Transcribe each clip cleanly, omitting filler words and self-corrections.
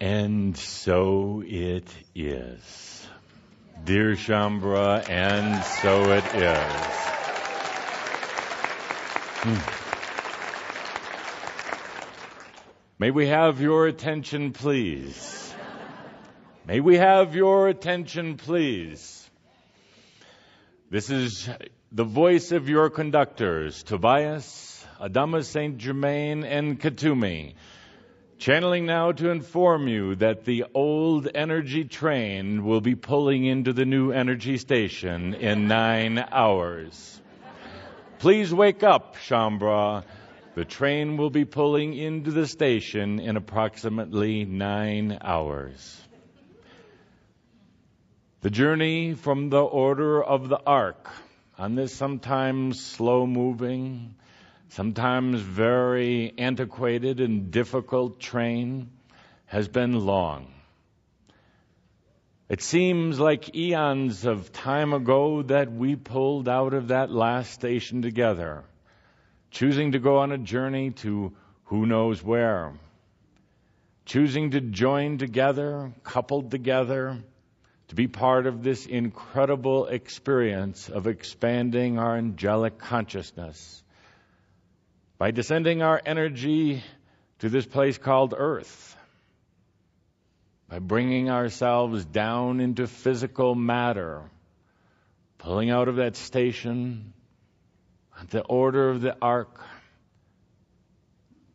And so it is. Dear Shambhala, and so it is. May we have your attention, please? May we have your attention, please? This is the voice of your conductors, Tobias, Adamus, Saint Germain, and Kuthumi, channeling now to inform you that the old energy train will be pulling into the new energy station in 9 hours. Please wake up, Shambhala. The train will be pulling into the station in approximately 9 hours. The journey from the Order of the Ark on this sometimes slow-moving, sometimes very antiquated and difficult train has been long. It seems like eons of time ago that we pulled out of that last station together, choosing to go on a journey to who knows where, choosing to join together, coupled together, to be part of this incredible experience of expanding our angelic consciousness by descending our energy to this place called Earth, by bringing ourselves down into physical matter, pulling out of that station at the Order of the Ark,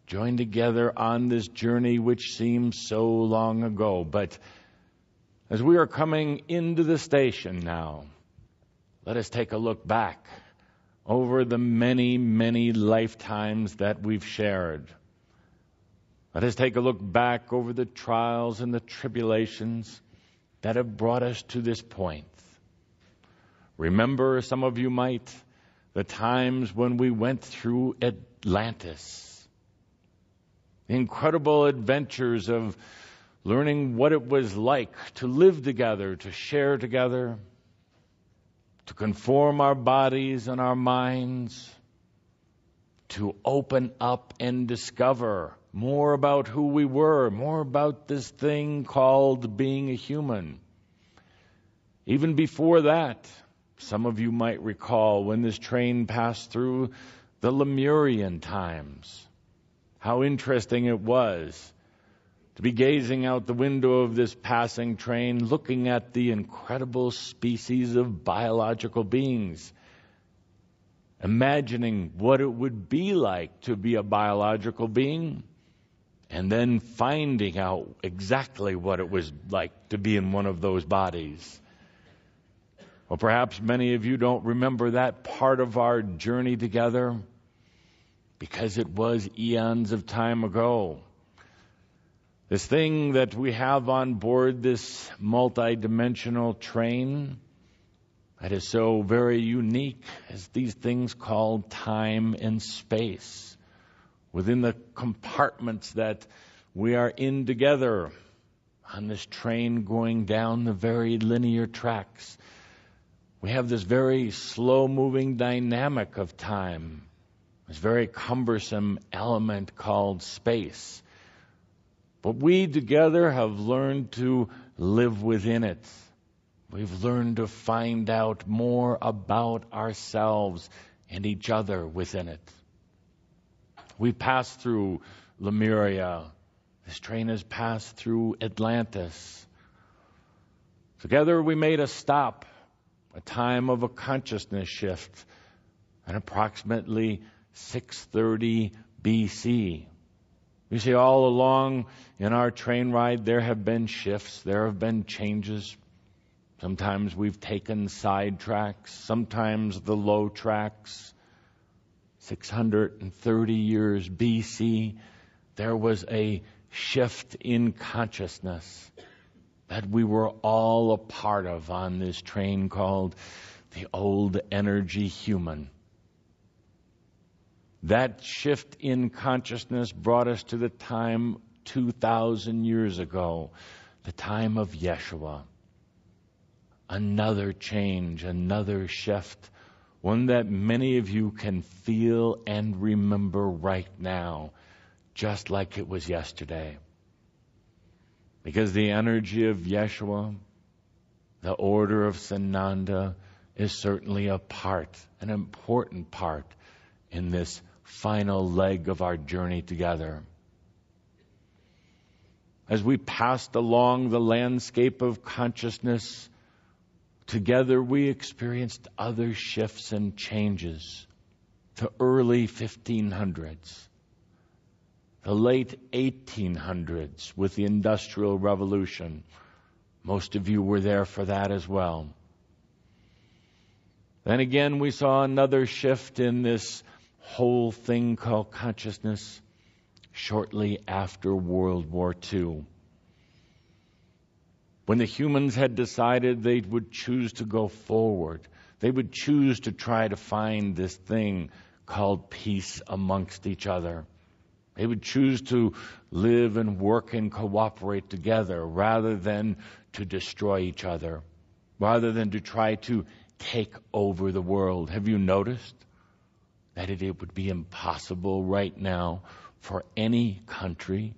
join together on this journey which seems so long ago. But as we are coming into the station now, let us take a look back over the many, many lifetimes that we've shared. Let us take a look back over the trials and the tribulations that have brought us to this point. Remember, some of you might, the times when we went through Atlantis, the incredible adventures of learning what it was like to live together, to share together, to conform our bodies and our minds, to open up and discover more about who we were, more about this thing called being a human. Even before that, some of you might recall when this train passed through the Lemurian times, how interesting it was to be gazing out the window of this passing train, looking at the incredible species of biological beings, imagining what it would be like to be a biological being, and then finding out exactly what it was like to be in one of those bodies. Well, perhaps many of you don't remember that part of our journey together because it was eons of time ago. This thing that we have on board this multi-dimensional train that is so very unique is these things called time and space. Within the compartments that we are in together on this train going down the very linear tracks, we have this very slow-moving dynamic of time, this very cumbersome element called space. But we together have learned to live within it. We've learned to find out more about ourselves and each other within it. We passed through Lemuria. This train has passed through Atlantis. Together we made a stop, a time of a consciousness shift, at approximately 630 BC. You see, all along in our train ride, there have been shifts, there have been changes. Sometimes we've taken side tracks, sometimes the low tracks. 630 years BC, there was a shift in consciousness that we were all a part of on this train called the old energy human. That shift in consciousness brought us to the time 2,000 years ago, the time of Yeshua. Another change, another shift, one that many of you can feel and remember right now, just like it was yesterday. Because the energy of Yeshua, the order of Sananda, is certainly a part, an important part in this final leg of our journey together. As we passed along the landscape of consciousness, together we experienced other shifts and changes. The early 1500s, the late 1800s with the Industrial Revolution. Most of you were there for that as well. Then again, we saw another shift in this whole thing called consciousness shortly after World War II. When the humans had decided they would choose to go forward, they would choose to try to find this thing called peace amongst each other. They would choose to live and work and cooperate together rather than to destroy each other, rather than to try to take over the world. Have you noticed that it would be impossible right now for any country,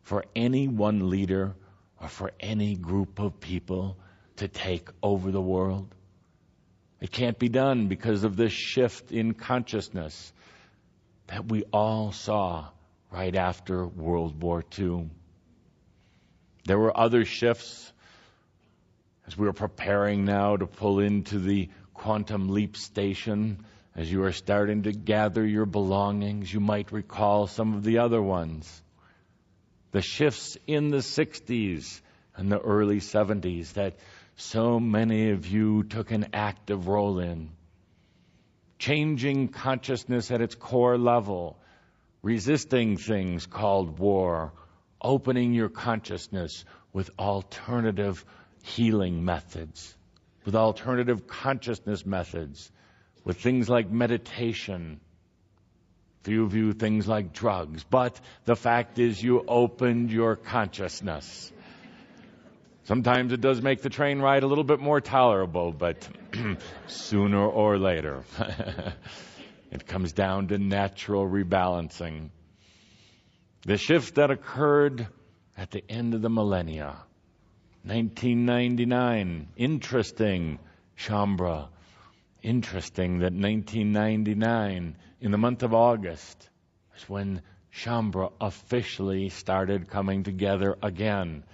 for any one leader, or for any group of people to take over the world? It can't be done because of this shift in consciousness that we all saw right after World War II. There were other shifts as we were preparing now to pull into the quantum leap station. As you are starting to gather your belongings, you might recall some of the other ones. The shifts in the 60s and the early 70s that so many of you took an active role in. Changing consciousness at its core level, resisting things called war, opening your consciousness with alternative healing methods, with alternative consciousness methods, with things like meditation. Few of you things like drugs, but the fact is you opened your consciousness. Sometimes it does make the train ride a little bit more tolerable, but sooner or later, it comes down to natural rebalancing. The shift that occurred at the end of the millennia, 1999, interesting, Shambhala. Interesting that 1999, in the month of August, is when Shambhala officially started coming together again.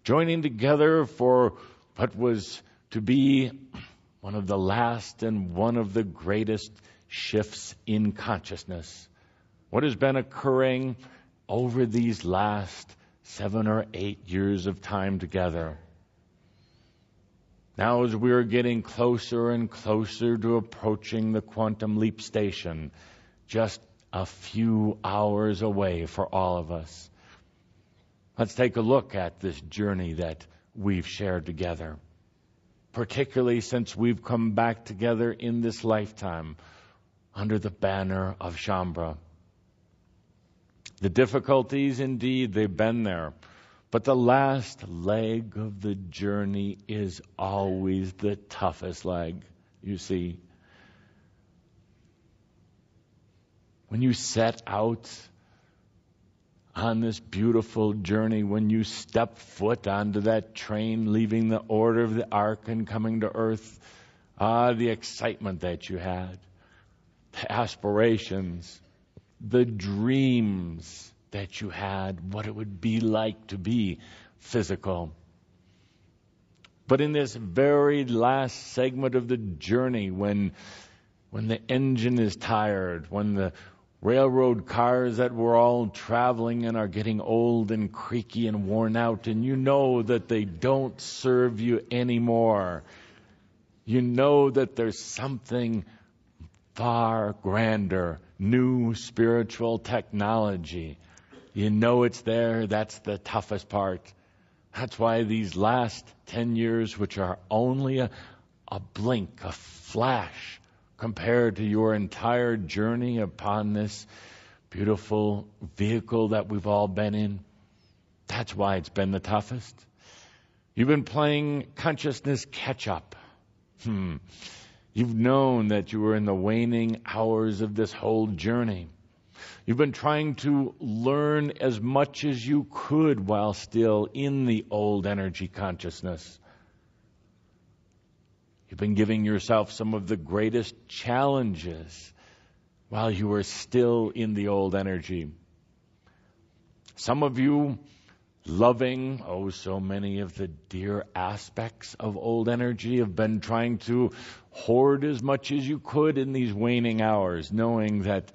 Joining together for what was to be one of the last and one of the greatest shifts in consciousness. What has been occurring over these last 7 or 8 years of time together. Now, as we are getting closer and closer to approaching the quantum leap station, just a few hours away for all of us, let's take a look at this journey that we've shared together, particularly since we've come back together in this lifetime under the banner of Shambhala. The difficulties, indeed, they've been there. But the last leg of the journey is always the toughest leg, you see. When you set out on this beautiful journey, when you step foot onto that train, leaving the order of the ark and coming to earth, the excitement that you had, the aspirations, the dreams that you had, what it would be like to be physical. But in this very last segment of the journey, when the engine is tired, when the railroad cars that we're all traveling in are getting old and creaky and worn out, and you know that they don't serve you anymore, you know that there's something far grander, new spiritual technology. You know it's there. That's the toughest part. That's why these last 10 years, which are only a blink, a flash, compared to your entire journey upon this beautiful vehicle that we've all been in, that's why it's been the toughest. You've been playing consciousness catch-up. You've known that you were in the waning hours of this whole journey. You've been trying to learn as much as you could while still in the old energy consciousness. You've been giving yourself some of the greatest challenges while you were still in the old energy. Some of you loving, so many of the dear aspects of old energy, have been trying to hoard as much as you could in these waning hours, knowing that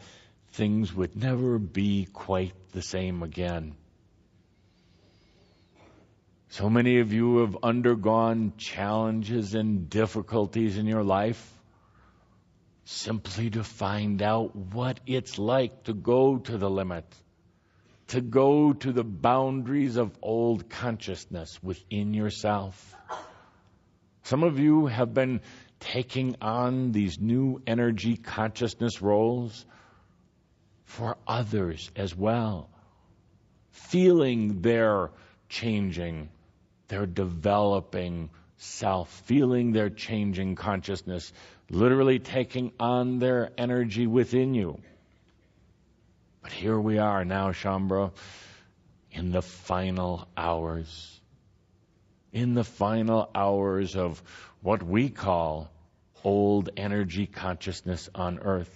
things would never be quite the same again. So many of you have undergone challenges and difficulties in your life simply to find out what it's like to go to the limit, to go to the boundaries of old consciousness within yourself. Some of you have been taking on these new energy consciousness roles for others as well, feeling their changing, their developing self, feeling their changing consciousness, literally taking on their energy within you. But here we are now, Shaumbra, in the final hours. In the final hours of what we call old energy consciousness on Earth.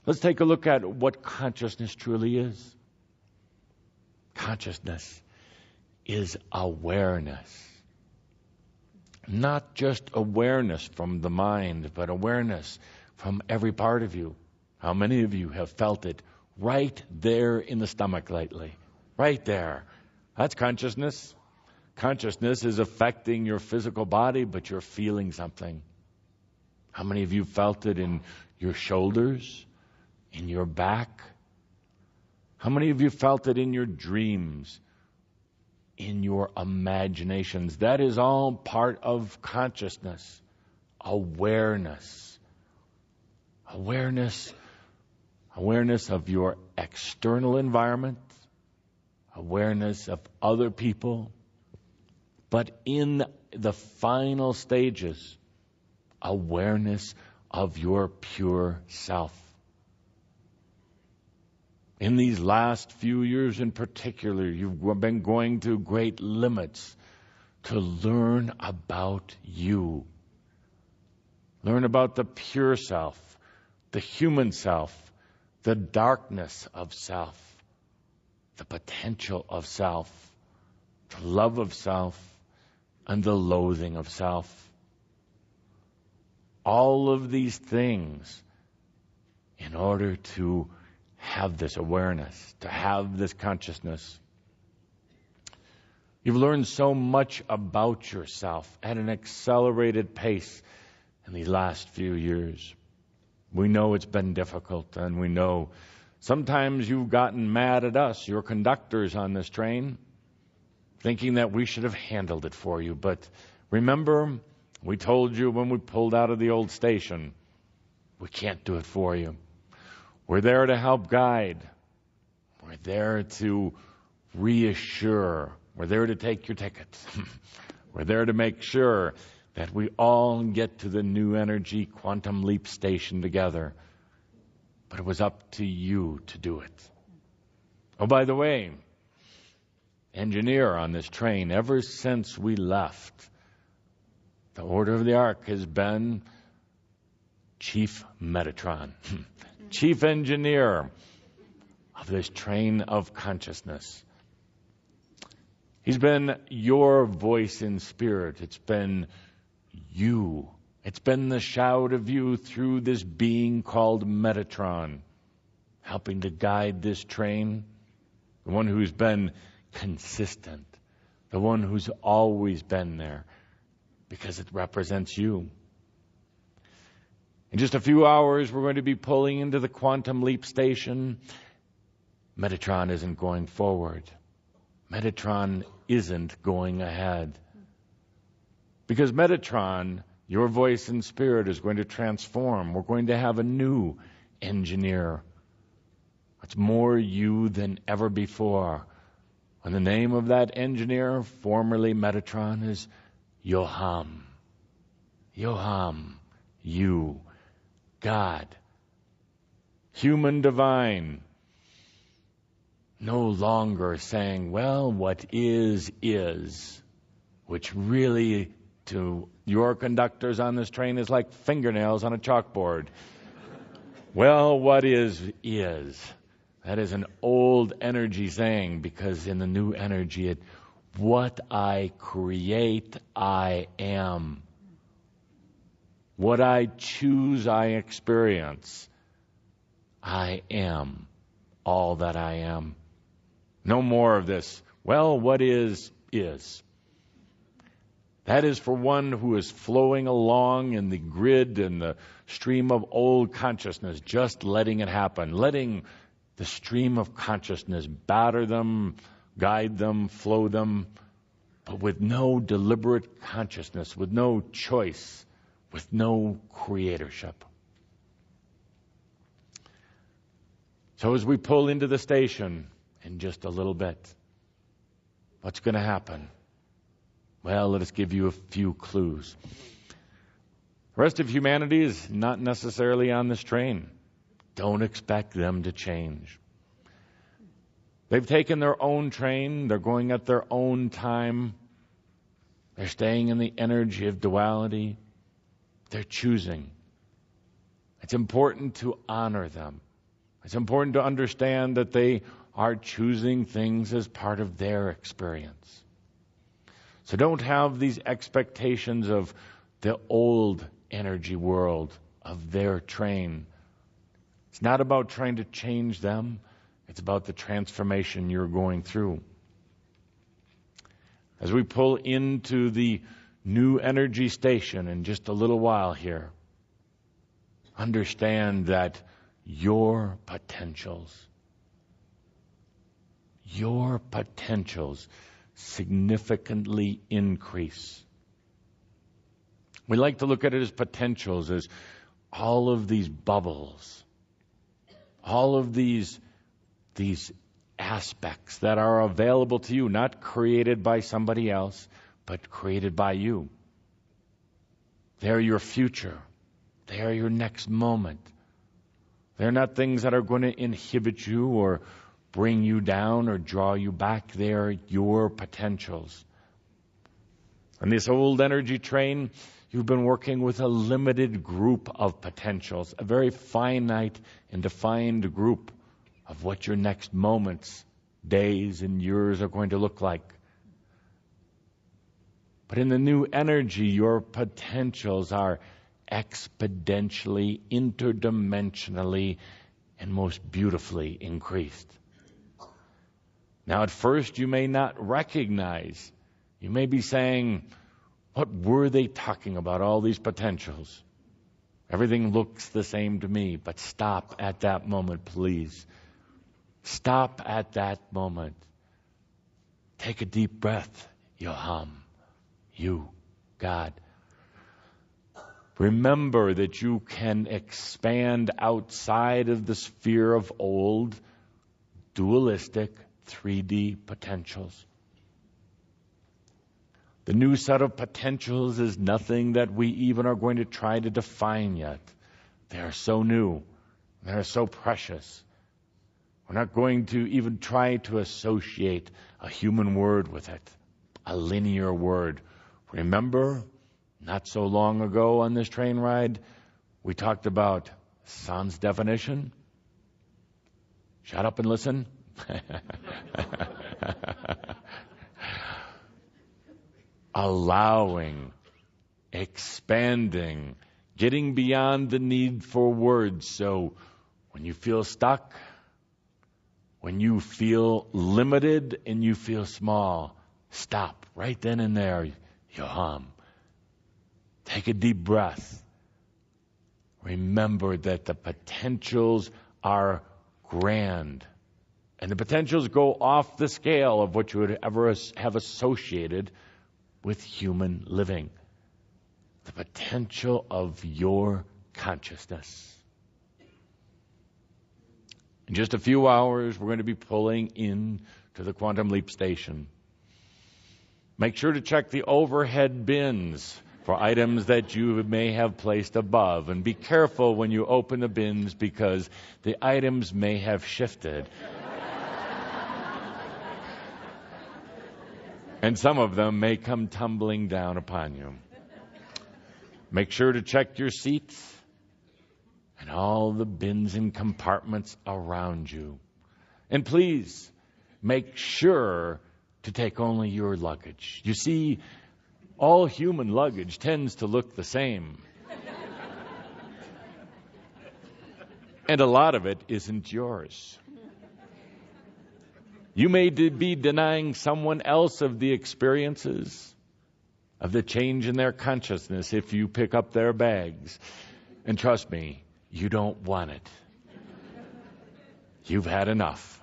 Let's take a look at what consciousness truly is. Consciousness is awareness. Not just awareness from the mind, but awareness from every part of you. How many of you have felt it right there in the stomach lately? Right there. That's consciousness. Consciousness is affecting your physical body, but you're feeling something. How many of you felt it in your shoulders, in your back? How many of you felt it in your dreams, in your imaginations? That is all part of consciousness. Awareness. Awareness of your external environment, awareness of other people, but in the final stages, awareness of your pure self. In these last few years in particular, you've been going to great limits to learn about you. Learn about the pure self, the human self, the darkness of self, the potential of self, the love of self, and the loathing of self. All of these things in order to have this awareness, to have this consciousness. You've learned so much about yourself at an accelerated pace in these last few years. We know it's been difficult, and we know sometimes you've gotten mad at us, your conductors on this train, thinking that we should have handled it for you. But remember, we told you when we pulled out of the old station, we can't do it for you. We're there to help guide. We're there to reassure. We're there to take your ticket. We're there to make sure that we all get to the new energy quantum leap station together. But it was up to you to do it. Oh, by the way, engineer on this train, ever since we left, the Order of the Ark has been Chief Metatron, Chief Engineer of this train of consciousness. He's been your voice in spirit. It's been you. It's been the shout of you through this being called Metatron, helping to guide this train, the one who's been consistent, the one who's always been there, because it represents you. In just a few hours, we're going to be pulling into the quantum leap station. Metatron isn't going forward. Metatron isn't going ahead. Because Metatron, your voice and spirit, is going to transform. We're going to have a new engineer. It's more you than ever before. And the name of that engineer, formerly Metatron, is Yoham. Yoham, you, God, human divine. No longer saying, well, what is, which really, to your conductors on this train, is like fingernails on a chalkboard. Well, what is. That is an old energy saying, because in the new energy, what I create, I am. What I choose, I experience. I am all that I am. No more of this, well, what is. That is for one who is flowing along in the grid and the stream of old consciousness, just letting it happen, letting the stream of consciousness batter them, guide them, flow them, but with no deliberate consciousness, with no choice, with no creatorship. So as we pull into the station in just a little bit, what's going to happen? Well, let us give you a few clues. The rest of humanity is not necessarily on this train. Don't expect them to change. They've taken their own train. They're going at their own time. They're staying in the energy of duality. They're choosing. It's important to honor them. It's important to understand that they are choosing things as part of their experience. So don't have these expectations of the old energy world, of their train. It's not about trying to change them. It's about the transformation you're going through. As we pull into the new energy station in just a little while here, understand that your potentials significantly increase. We like to look at it as potentials, as all of these bubbles, all of these aspects that are available to you, not created by somebody else, but created by you. They're your future. They are your next moment. They're not things that are going to inhibit you or bring you down or draw you back. They are your potentials. On this old energy train, you've been working with a limited group of potentials, a very finite and defined group of what your next moments, days, and years are going to look like. But in the new energy, your potentials are exponentially, interdimensionally, and most beautifully increased. Now, at first, you may not recognize. You may be saying, what were they talking about, all these potentials? Everything looks the same to me. But stop at that moment, please. Stop at that moment. Take a deep breath. Yoham. You, God. Remember that you can expand outside of the sphere of old, dualistic, 3D potentials. The new set of potentials is nothing that we even are going to try to define yet. They are so new. They are so precious. We're not going to even try to associate a human word with it, a linear word. Remember, not so long ago on this train ride, we talked about sans definition. Shut up and listen. Allowing, expanding, getting beyond the need for words. So when you feel stuck, when you feel limited and you feel small, stop right then and there. Yoham. Take a deep breath. Remember that the potentials are grand. And the potentials go off the scale of what you would ever have associated with human living. The potential of your consciousness. In just a few hours, we're going to be pulling in to the Quantum Leap Station. Make sure to check the overhead bins for items that you may have placed above. And be careful when you open the bins because the items may have shifted. And some of them may come tumbling down upon you. Make sure to check your seats and all the bins and compartments around you. And please make sure to take only your luggage. You see, all human luggage tends to look the same. And a lot of it isn't yours. You may be denying someone else of the experiences, of the change in their consciousness if you pick up their bags. And trust me, you don't want it. You've had enough.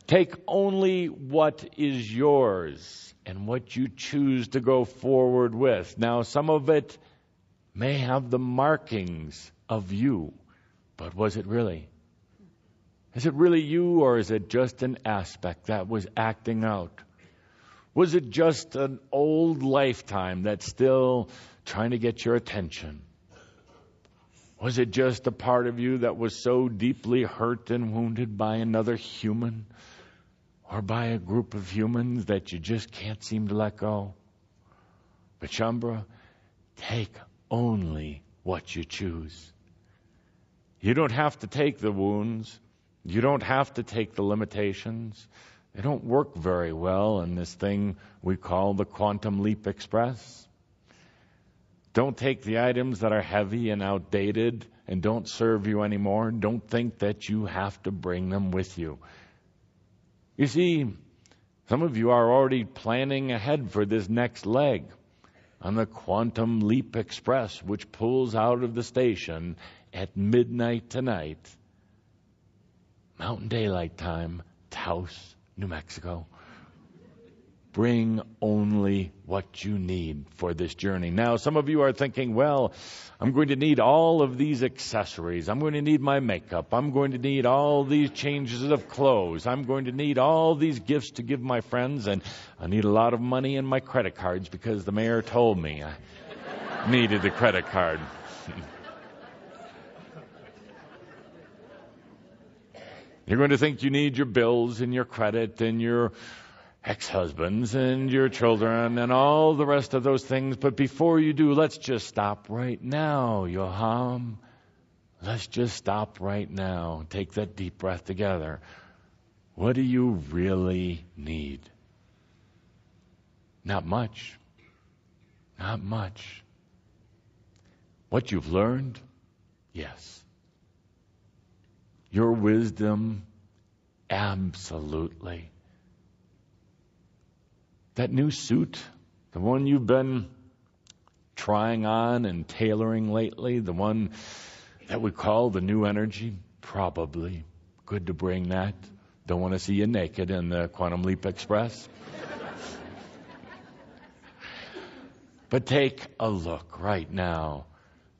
Take only what is yours and what you choose to go forward with. Now, some of it may have the markings of you, but was it really? Is it really you, or is it just an aspect that was acting out? Was it just an old lifetime that's still trying to get your attention? Was it just a part of you that was so deeply hurt and wounded by another human or by a group of humans that you just can't seem to let go? But Shambhala, take only what you choose. You don't have to take the wounds. You don't have to take the limitations. They don't work very well in this thing we call the Quantum Leap Express. Don't take the items that are heavy and outdated and don't serve you anymore. Don't think that you have to bring them with you. You see, some of you are already planning ahead for this next leg on the Quantum Leap Express, which pulls out of the station at midnight tonight, Mountain Daylight Time, Taos, New Mexico. Bring only what you need for this journey. Now, some of you are thinking, well, I'm going to need all of these accessories. I'm going to need my makeup. I'm going to need all these changes of clothes. I'm going to need all these gifts to give my friends. And I need a lot of money in my credit cards because the mayor told me I needed the credit card. You're going to think you need your bills and your credit and your ex-husbands and your children and all the rest of those things. But before you do, let's just stop right now, Yoham. Let's just stop right now. Take that deep breath together. What do you really need? Not much. Not much. What you've learned? Yes. Your wisdom? Absolutely. That new suit, the one you've been trying on and tailoring lately, the one that we call the new energy, probably good to bring that. Don't want to see you naked in the Quantum Leap Express. But take a look right now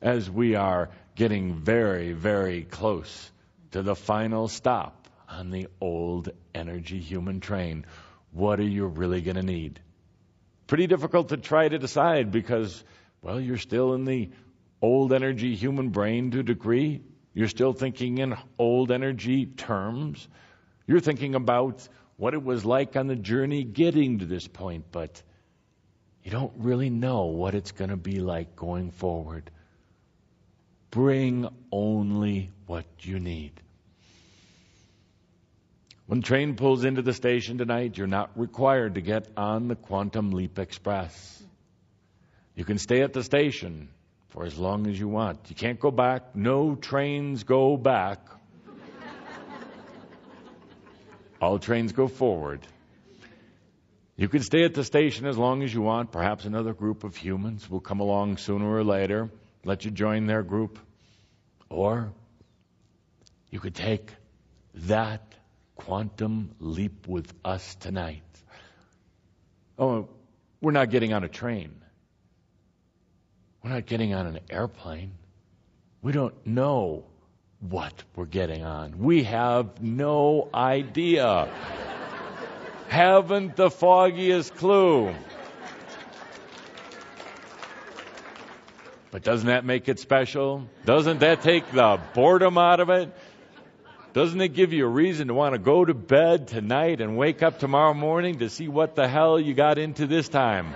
as we are getting very, very close to the final stop on the old energy human train. What are you really going to need? Pretty difficult to try to decide because, well, you're still in the old energy human brain to a degree. You're still thinking in old energy terms. You're thinking about what it was like on the journey getting to this point, but you don't really know what it's going to be like going forward. Bring only what you need. When the train pulls into the station tonight, you're not required to get on the Quantum Leap Express. You can stay at the station for as long as you want. You can't go back. No trains go back. All trains go forward. You can stay at the station as long as you want. Perhaps another group of humans will come along sooner or later, let you join their group. Or you could take that quantum leap with us tonight. Oh, we're not getting on a train. We're not getting on an airplane. We don't know what we're getting on. We have no idea. Haven't the foggiest clue. But doesn't that make it special? Doesn't that take the boredom out of it? Doesn't it give you a reason to want to go to bed tonight and wake up tomorrow morning to see what the hell you got into this time?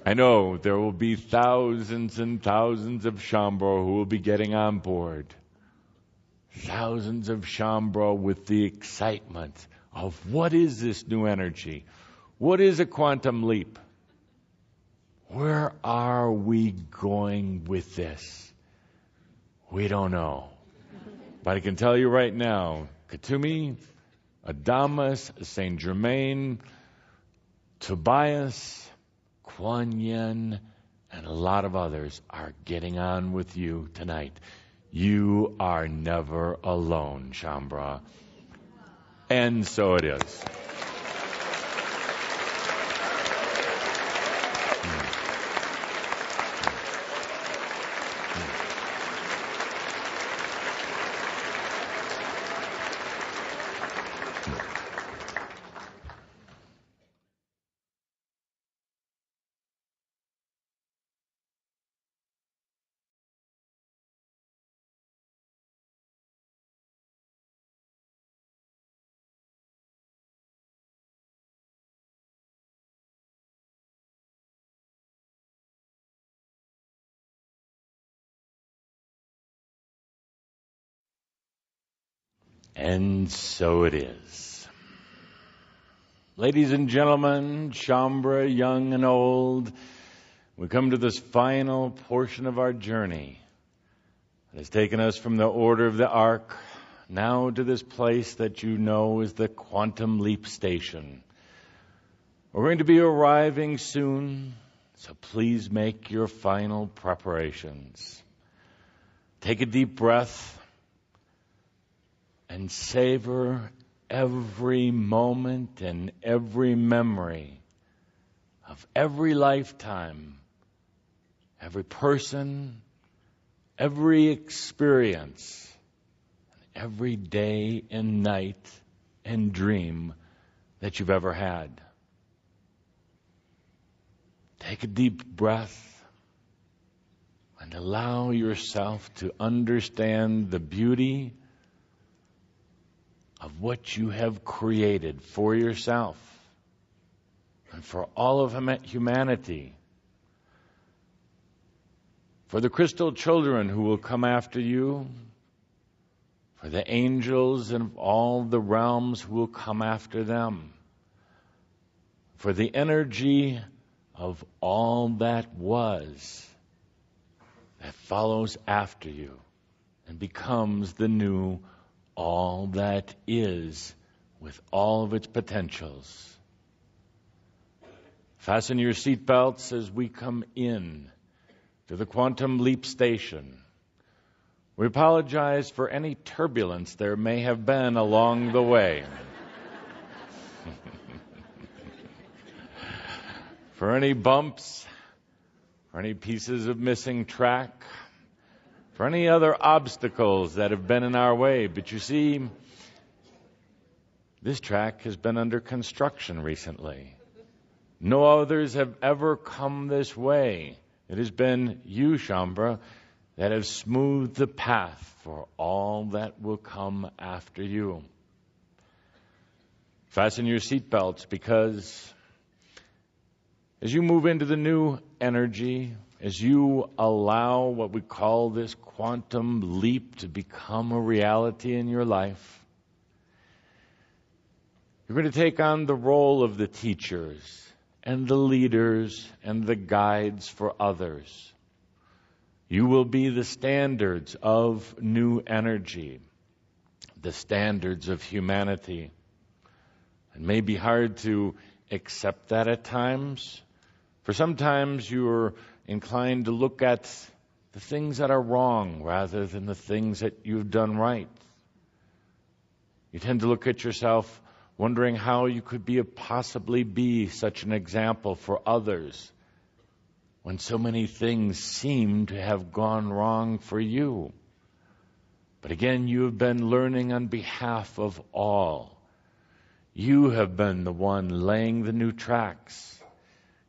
I know there will be thousands and thousands of Shambro who will be getting on board. Thousands of Shambro with the excitement of what is this new energy? What is a quantum leap? Where are we going with this? We don't know. But I can tell you right now, Kuthumi, Adamus, Saint Germain, Tobias, Kuan Yin, and a lot of others are getting on with you tonight. You are never alone, Shambra. And so it is. And so it is. Ladies and gentlemen, Shambra, young and old, we come to this final portion of our journey. It has taken us from the order of the ark now to this place that you know is the Quantum Leap Station. We're going to be arriving soon, so please make your final preparations. Take a deep breath and savor every moment and every memory of every lifetime, every person, every experience, every day and night and dream that you've ever had. Take a deep breath and allow yourself to understand the beauty of what you have created for yourself and for all of humanity. For the crystal children who will come after you, for the angels and all the realms who will come after them, for the energy of all that was that follows after you and becomes the new all that is with all of its potentials. Fasten your seatbelts as we come in to the Quantum Leap Station. We apologize for any turbulence there may have been along the way. For any bumps, for any pieces of missing track, for any other obstacles that have been in our way. But you see, this track has been under construction recently. No others have ever come this way. It has been you, Shambra, that have smoothed the path for all that will come after you. Fasten your seatbelts, because as you move into the new energy, as you allow what we call this quantum leap to become a reality in your life, you're going to take on the role of the teachers and the leaders and the guides for others. You will be the standards of new energy, the standards of humanity. It may be hard to accept that at times. For sometimes you're inclined to look at the things that are wrong rather than the things that you've done right. You tend to look at yourself wondering how you could possibly be such an example for others when so many things seem to have gone wrong for you. But again, you have been learning on behalf of all. You have been the one laying the new tracks.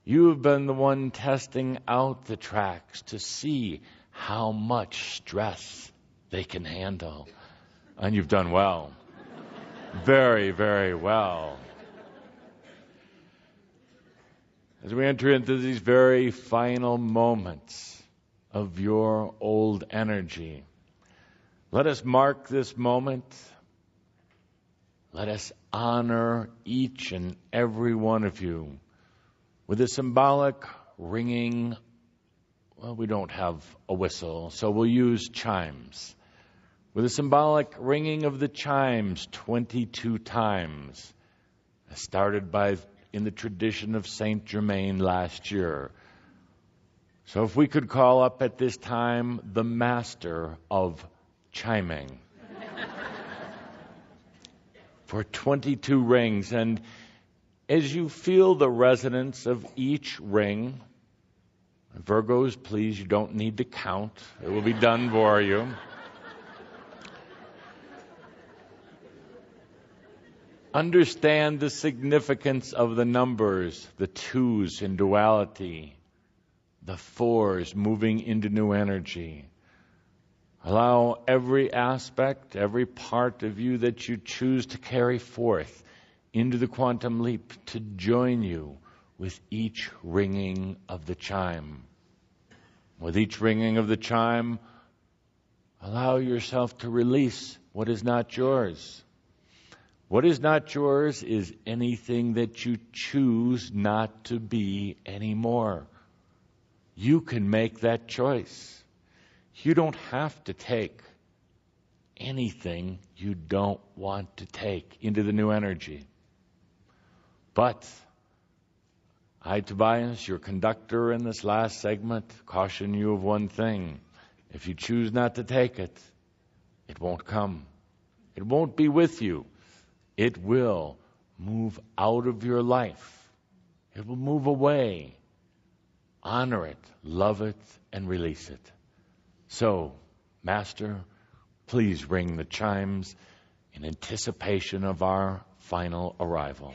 You have been the one testing out the tracks to see how much stress they can handle. And you've done well. Very, very well. As we enter into these very final moments of your old energy, let us mark this moment. Let us honor each and every one of you with a symbolic ringing. Well, we don't have a whistle, so we'll use chimes. With a symbolic ringing of the chimes 22 times, started in the tradition of Saint Germain last year. So if we could call up at this time the master of chiming for 22 rings. And as you feel the resonance of each ring, Virgos, please, you don't need to count. It will be done for you. Understand the significance of the numbers, the twos in duality, the fours moving into new energy. Allow every aspect, every part of you that you choose to carry forth into the quantum leap to join you with each ringing of the chime. With each ringing of the chime, allow yourself to release what is not yours. What is not yours is anything that you choose not to be anymore. You can make that choice. You don't have to take anything you don't want to take into the new energy. But I, Tobias, your conductor in this last segment, caution you of one thing. If you choose not to take it, it won't come. It won't be with you. It will move out of your life. It will move away. Honor it, love it, and release it. So, Master, please ring the chimes in anticipation of our final arrival.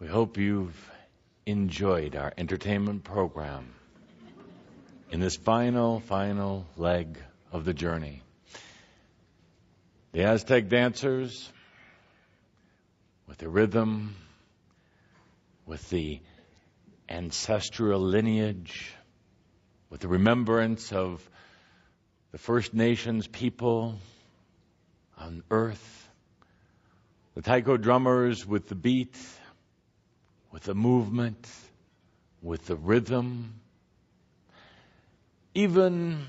We hope you've enjoyed our entertainment program in this final leg of the journey. The Aztec dancers, with the rhythm, with the ancestral lineage, with the remembrance of the First Nations people on earth, the taiko drummers with the beat, with the movement, with the rhythm, even,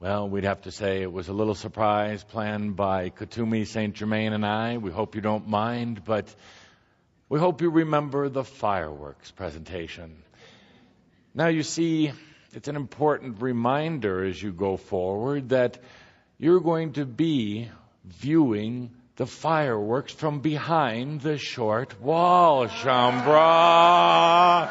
well, we'd have to say it was a little surprise planned by Kuthumi, St. Germain, and I. We hope you don't mind, but we hope you remember the fireworks presentation. Now, you see, it's an important reminder as you go forward that you're going to be viewing the fireworks from behind the short wall, Shambra.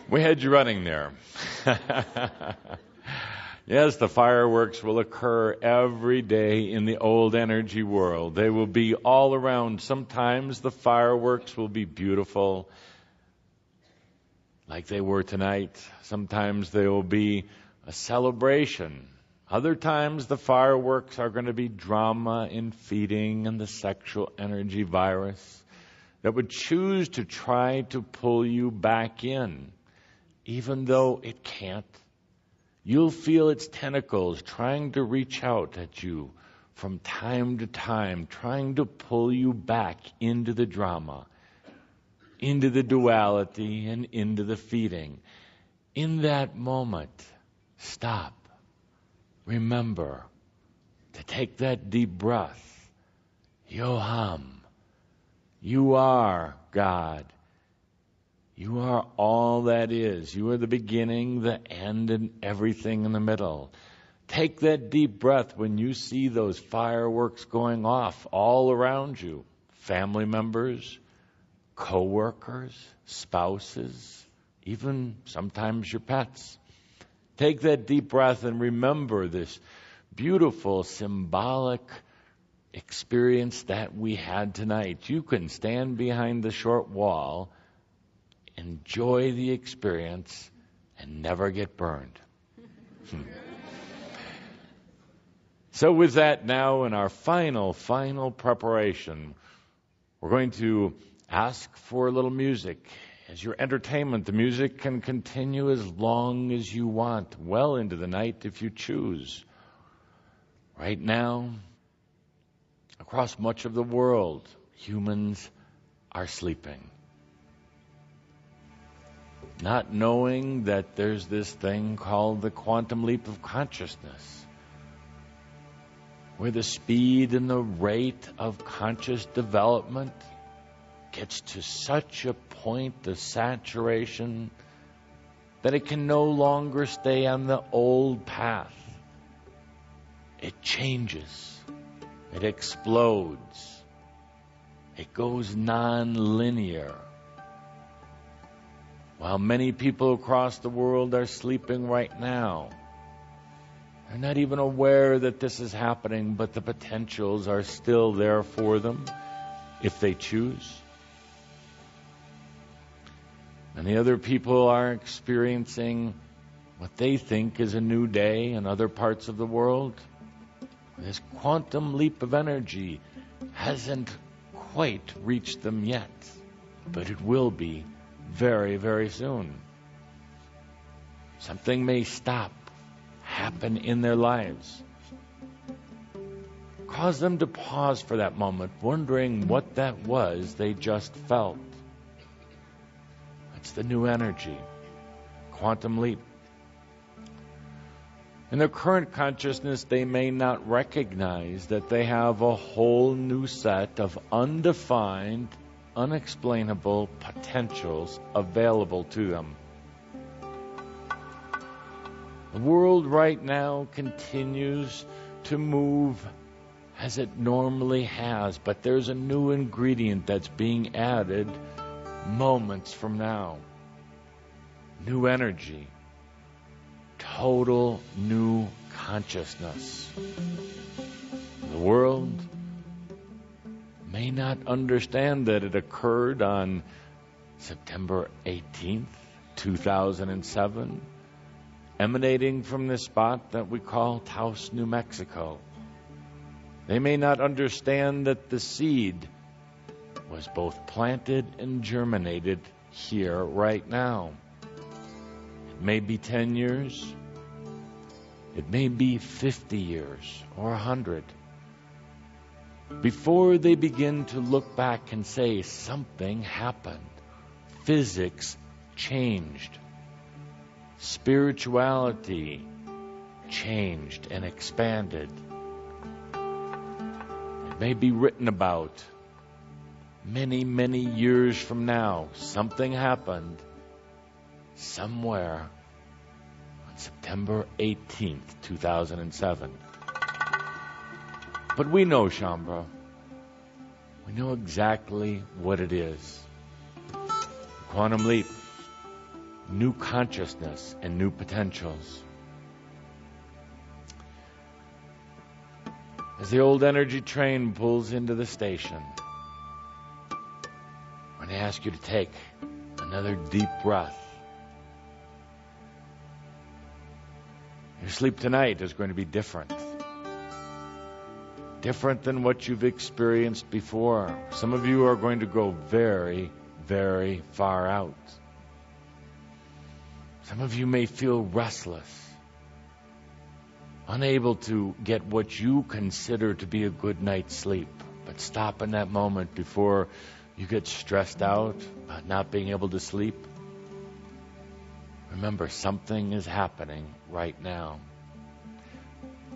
We had you running there. Yes, the fireworks will occur every day in the old energy world. They will be all around. Sometimes the fireworks will be beautiful, like they were tonight. Sometimes they will be a celebration. Other times the fireworks are going to be drama and feeding and the sexual energy virus that would choose to try to pull you back in, even though it can't. You'll feel its tentacles trying to reach out at you from time to time, trying to pull you back into the drama, into the duality, and into the feeding. In that moment, stop. Remember to take that deep breath. Yoham, you are God. You are all that is. You are the beginning, the end, and everything in the middle. Take that deep breath when you see those fireworks going off all around you. Family members, co-workers, spouses, even sometimes your pets. Take that deep breath and remember this beautiful symbolic experience that we had tonight. You can stand behind the short wall, enjoy the experience, and never get burned. So with that now in our final preparation, we're going to ask for a little music. As your entertainment, the music can continue as long as you want, well into the night if you choose. Right now, across much of the world, humans are sleeping. Not knowing that there's this thing called the quantum leap of consciousness, where the speed and the rate of conscious development gets to such a point of saturation that it can no longer stay on the old path. It changes. It explodes. It goes non-linear. While many people across the world are sleeping right now, they're not even aware that this is happening, but the potentials are still there for them if they choose. Many other people are experiencing what they think is a new day in other parts of the world. This quantum leap of energy hasn't quite reached them yet, but it will be very, very soon. Something may happen in their lives. Cause them to pause for that moment, wondering what that was they just felt. It's the new energy, quantum leap. In their current consciousness, they may not recognize that they have a whole new set of undefined, unexplainable potentials available to them. The world right now continues to move as it normally has, but there's a new ingredient that's being added moments from now. New energy, total new consciousness. The world may not understand that it occurred on September 18th, 2007, emanating from this spot that we call Taos, New Mexico. They may not understand that the seed was both planted and germinated here right now. It may be 10 years. It may be 50 years or 100. Before they begin to look back and say something happened, physics changed, spirituality changed and expanded. It may be written about many, many years from now. Something happened somewhere on September 18th, 2007. But we know, Shambhala. We know exactly what it is. Quantum leap, new consciousness and new potentials. As the old energy train pulls into the station, I'm going to ask you to take another deep breath. Your sleep tonight is going to be different. Different than what you've experienced before. Some of you are going to go very, very far out. Some of you may feel restless, unable to get what you consider to be a good night's sleep. But stop in that moment before you get stressed out about not being able to sleep. Remember, something is happening right now.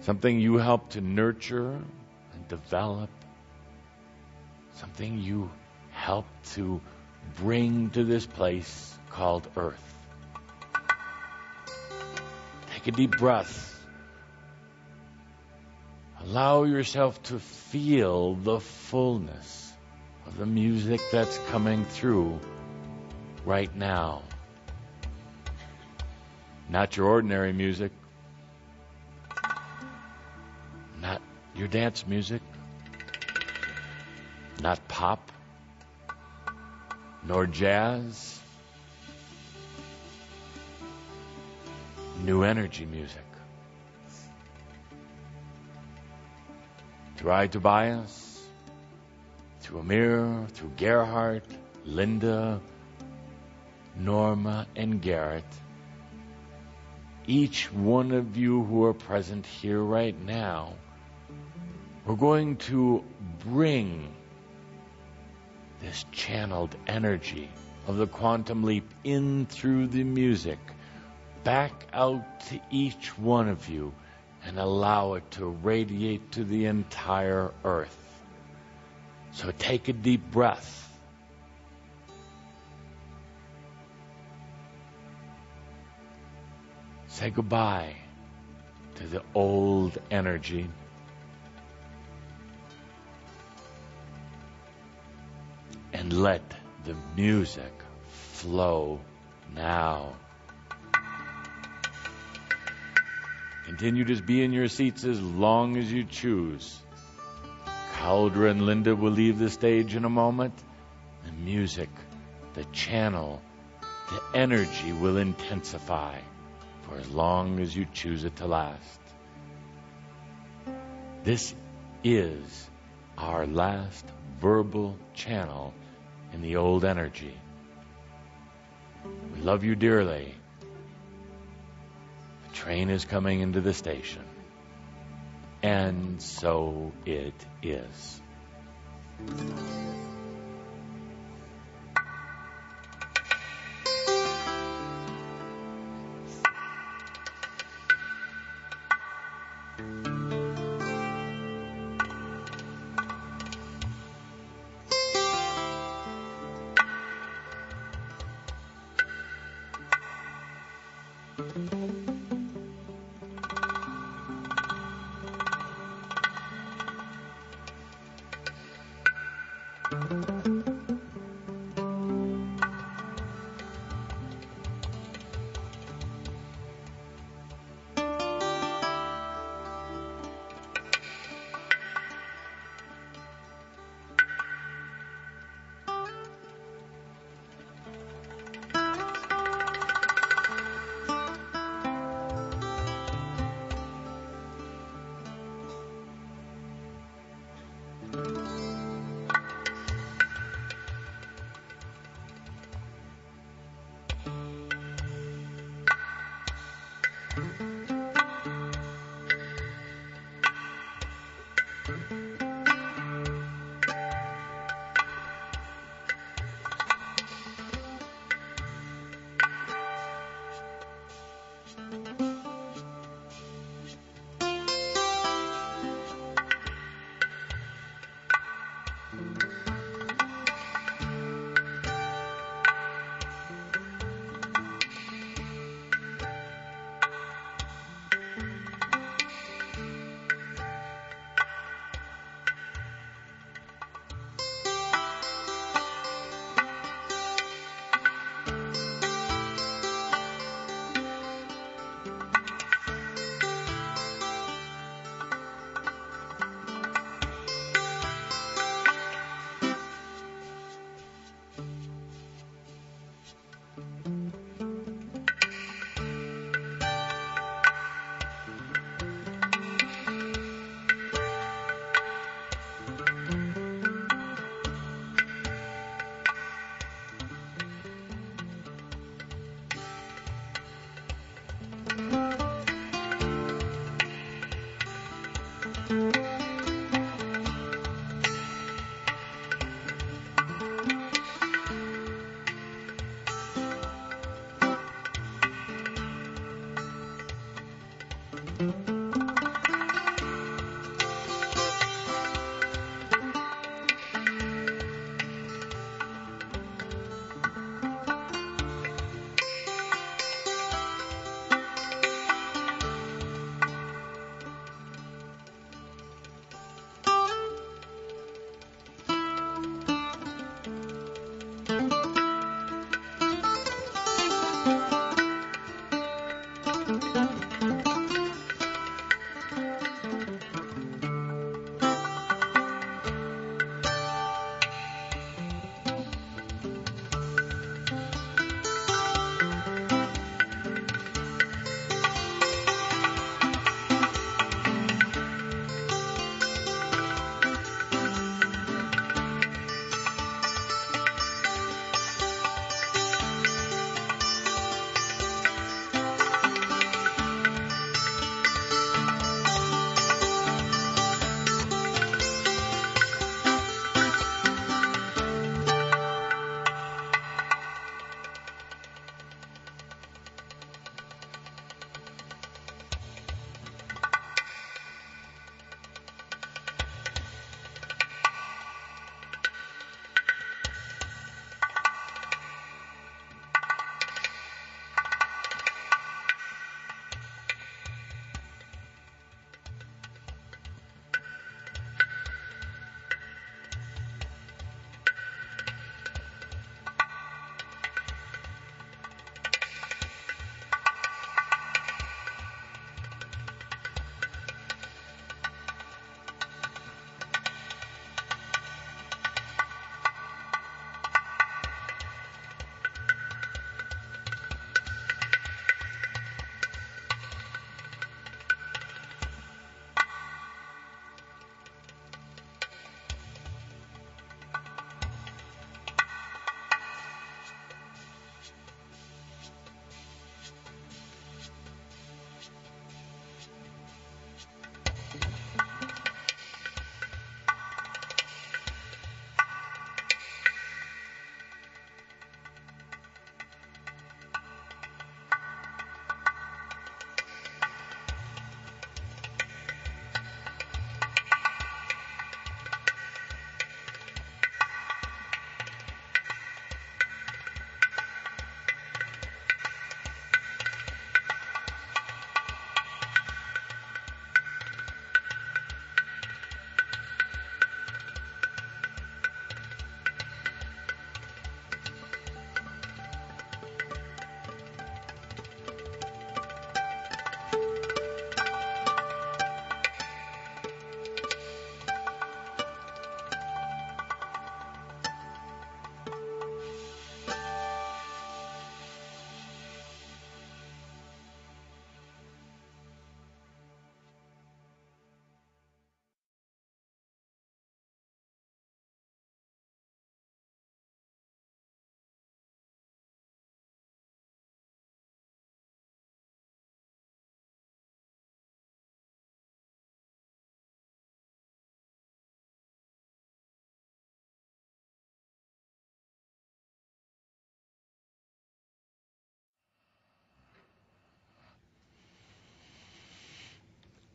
Something you help to nurture and develop. Something you help to bring to this place called Earth. Take a deep breath. Allow yourself to feel the fullness of the music that's coming through right now. Not your ordinary music. Not your dance music. Not pop. Nor jazz. New energy music. Through Tobias, through Amir, through Gerhardt, Linda, Norma, and Garrett, each one of you who are present here right now, we're going to bring this channeled energy of the quantum leap in through the music, back out to each one of you, and allow it to radiate to the entire earth. So take a deep breath. Say goodbye to the old energy. And let the music flow now. Continue to be in your seats as long as you choose. Caldra and Linda will leave the stage in a moment. The music, the channel, the energy will intensify for as long as you choose it to last. This is our last verbal channel in the old energy. We love you dearly. The train is coming into the station. And so it is.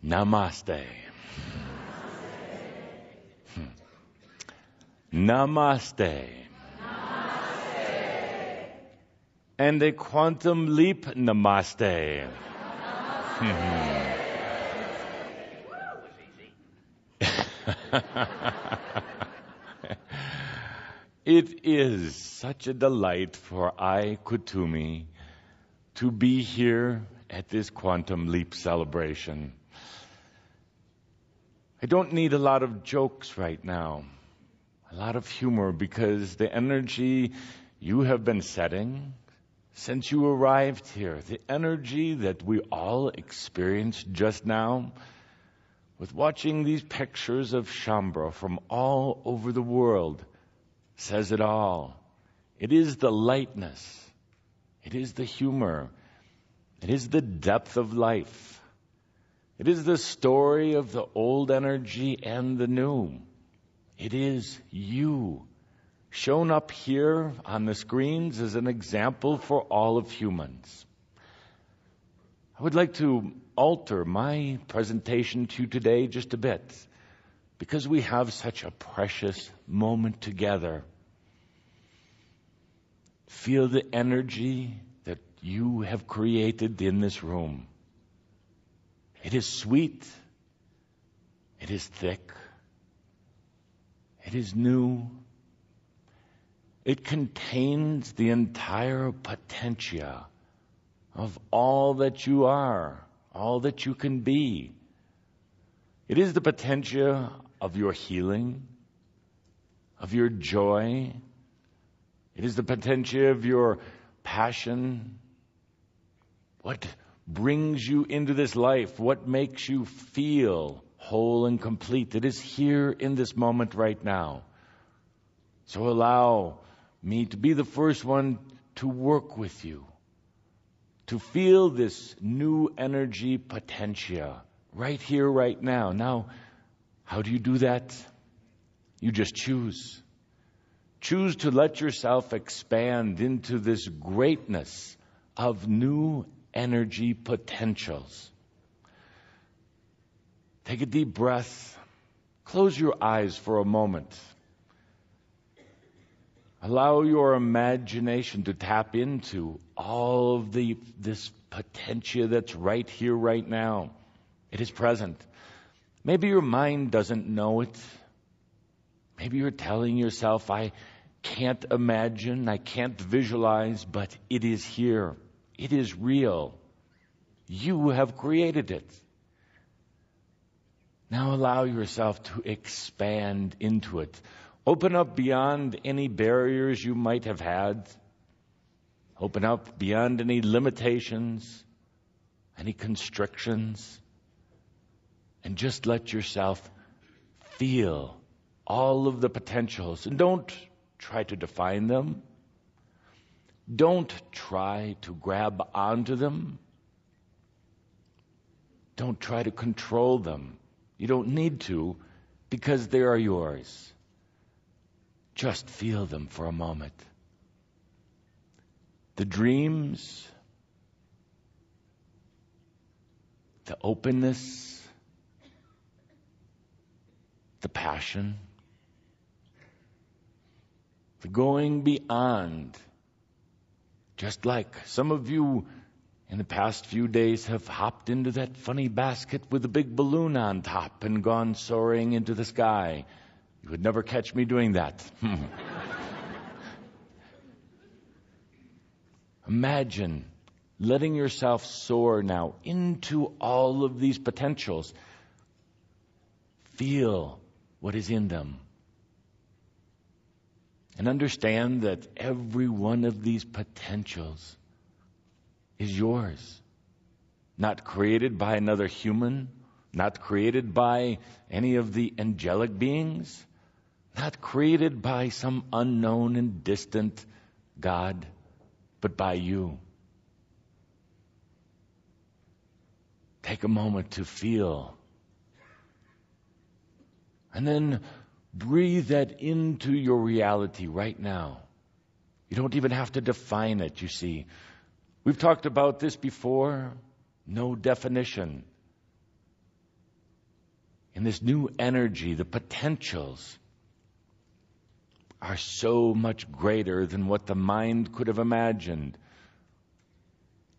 Namaste. Namaste. And a quantum leap namaste. It is such a delight for I, Kuthumi, to be here at this quantum leap celebration. I don't need a lot of jokes right now, a lot of humor, because the energy you have been setting since you arrived here, the energy that we all experienced just now, with watching these pictures of Shambhala from all over the world, says it all. It is the lightness. It is the humor. It is the depth of life. It is the story of the old energy and the new. It is you, shown up here on the screens as an example for all of humans. I would like to alter my presentation to you today just a bit, because we have such a precious moment together. Feel the energy that you have created in this room. It is sweet. It is thick. It is new. It contains the entire potentia of all that you are, all that you can be. It is the potentia of your healing, of your joy. It is the potentia of your passion. What brings you into this life? What makes you feel whole and complete? It is here in this moment right now. So allow me to be the first one to work with you, to feel this new energy potentia right here, right now. Now, how do you do that? You just choose. Choose to let yourself expand into this greatness of new energy potentials. Take a deep breath. Close your eyes for a moment. Allow your imagination to tap into all of this potentia that's right here, right now. It is present. Maybe your mind doesn't know it. Maybe you're telling yourself, I can't imagine, I can't visualize, but it is here. It is real. You have created it. Now allow yourself to expand into it. Open up beyond any barriers you might have had. Open up beyond any limitations, any constrictions, and just let yourself feel all of the potentials. And don't try to define them. Don't try to grab onto them. Don't try to control them. You don't need to, because they are yours. Just feel them for a moment. The dreams, the openness, the passion, the going beyond. Just like some of you in the past few days have hopped into that funny basket with a big balloon on top and gone soaring into the sky. You would never catch me doing that. Imagine letting yourself soar now into all of these potentials. Feel what is in them. And understand that every one of these potentials is yours. Not created by another human, not created by any of the angelic beings, not created by some unknown and distant God, but by you. Take a moment to feel. And then breathe that into your reality right now. You don't even have to define it, you see. We've talked about this before. No definition. In this new energy, the potentials are so much greater than what the mind could have imagined.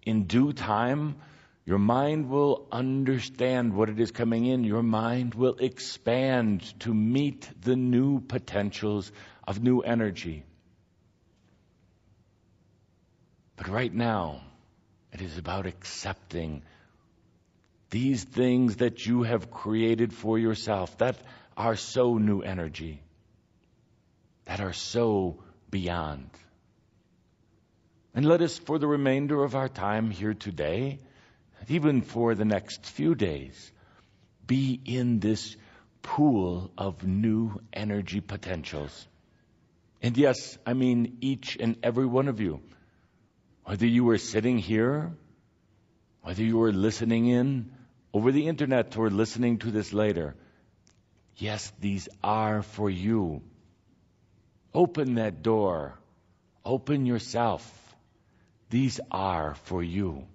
In due time, your mind will understand what it is coming in. Your mind will expand to meet the new potentials of new energy. But right now, it is about accepting these things that you have created for yourself that are so new energy, that are so beyond. And let us, for the remainder of our time here today, even for the next few days, be in this pool of new energy potentials. And yes, I mean each and every one of you. Whether you were sitting here, whether you were listening in over the internet or listening to this later, yes, these are for you. Open that door. Open yourself. These are for you.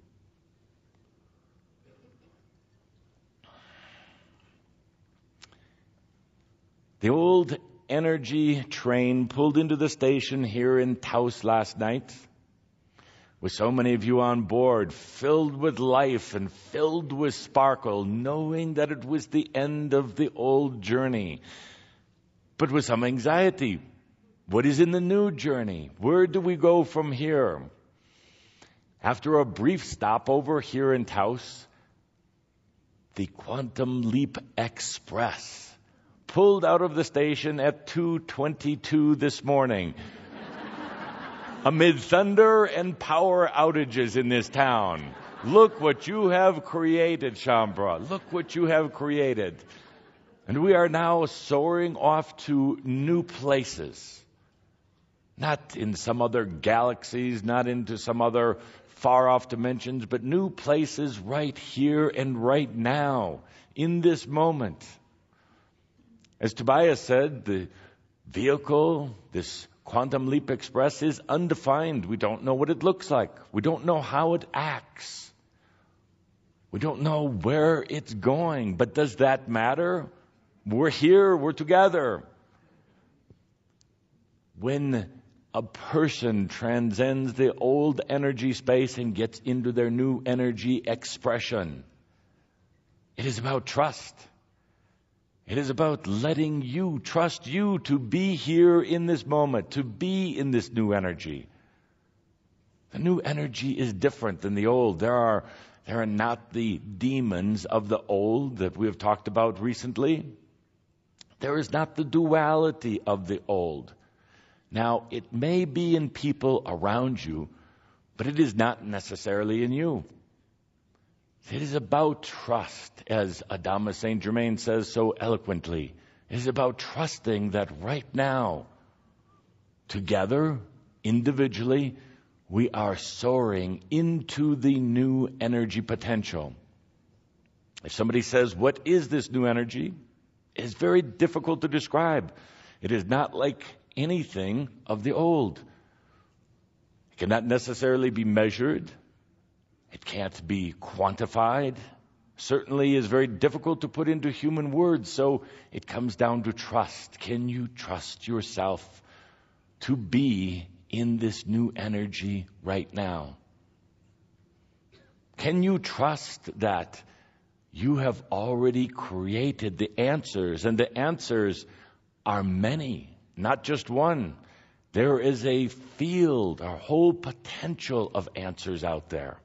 The old energy train pulled into the station here in Taos last night, with so many of you on board, filled with life and filled with sparkle, knowing that it was the end of the old journey, but with some anxiety. What is in the new journey? Where do we go from here? After a brief stopover here in Taos, the Quantum Leap Express pulled out of the station at 2:22 this morning. Amid thunder and power outages in this town. Look what you have created, Shambhala. Look what you have created. And we are now soaring off to new places. Not in some other galaxies, not into some other far-off dimensions, but new places right here and right now, in this moment. As Tobias said, the vehicle, this Quantum Leap Express, is undefined. We don't know what it looks like. We don't know how it acts. We don't know where it's going. But does that matter? We're here. We're together. When a person transcends the old energy space and gets into their new energy expression, it is about trust. It is about letting you trust you to be here in this moment, to be in this new energy. The new energy is different than the old. There are not the demons of the old that we have talked about recently. There is not the duality of the old. Now, it may be in people around you, but it is not necessarily in you. It is about trust, as Adamus Saint Germain says so eloquently. It is about trusting that right now, together, individually, we are soaring into the new energy potential. If somebody says, what is this new energy? It is very difficult to describe. It is not like anything of the old. It cannot necessarily be measured. It can't be quantified. Certainly is very difficult to put into human words, so it comes down to trust. Can you trust yourself to be in this new energy right now? Can you trust that you have already created the answers, and the answers are many, not just one. There is a field, a whole potential of answers out there.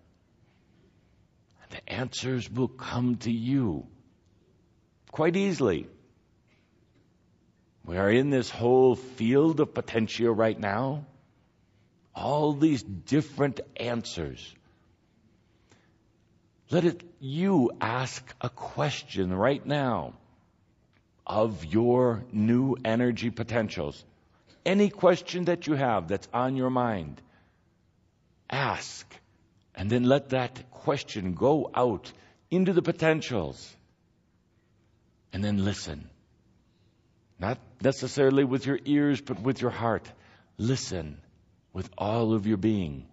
The answers will come to you quite easily. We are in this whole field of potential right now. All these different answers. Let you ask a question right now of your new energy potentials. Any question that you have that's on your mind, ask. And then let that question go out into the potentials. And then listen. Not necessarily with your ears, but with your heart. Listen with all of your being.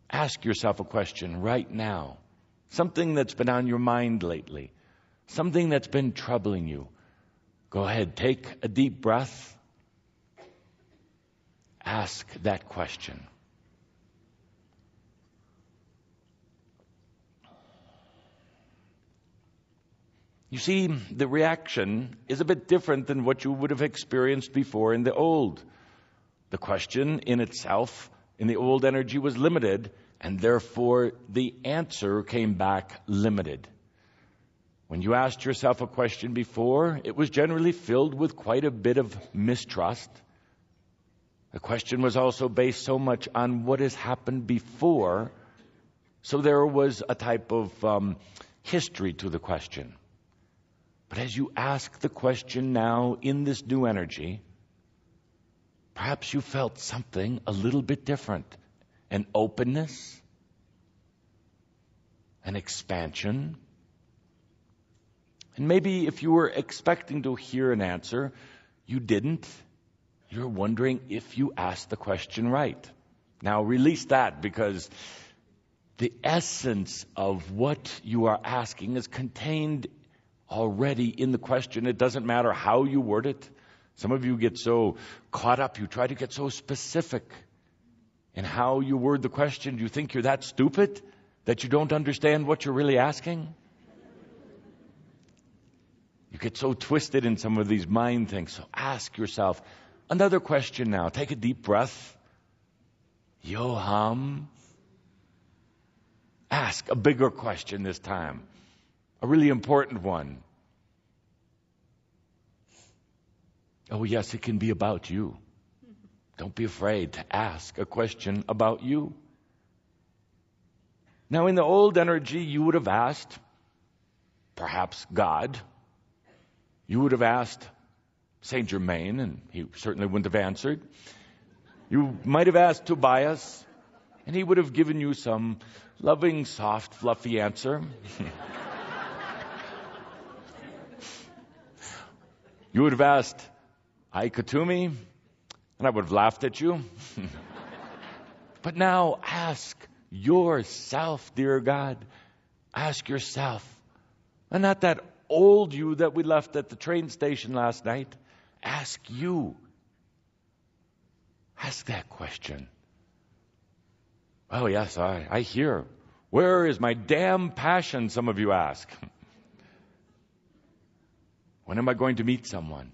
Ask yourself a question right now. Something that's been on your mind lately. Something that's been troubling you. Go ahead, take a deep breath. Ask that question. You see, the reaction is a bit different than what you would have experienced before in the old. The question in itself, in the old energy, was limited, and therefore the answer came back limited. When you asked yourself a question before, it was generally filled with quite a bit of mistrust. The question was also based so much on what has happened before, so there was a type of history to the question. But as you ask the question now in this new energy, perhaps you felt something a little bit different. An openness, an expansion. And maybe if you were expecting to hear an answer, you didn't. You're wondering if you asked the question right. Now release that, because the essence of what you are asking is contained already in the question. It doesn't matter how you word it. Some of you get so caught up, you try to get so specific in how you word the question. You think you're that stupid that you don't understand what you're really asking? You get so twisted in some of these mind things. So ask yourself another question now. Take a deep breath. Yoham. Ask a bigger question this time. A really important one. Oh yes, it can be about you. Don't be afraid to ask a question about you. Now in the old energy, you would have asked, perhaps God. You would have asked Saint Germain, and he certainly wouldn't have answered. You might have asked Tobias, and he would have given you some loving, soft, fluffy answer. You would have asked, Kuthumi, and I would have laughed at you. But now ask yourself, dear God. Ask yourself. And not that old you that we left at the train station last night. Ask you. Ask that question. Oh yes, I hear. Where is my damn passion, some of you ask. When am I going to meet someone?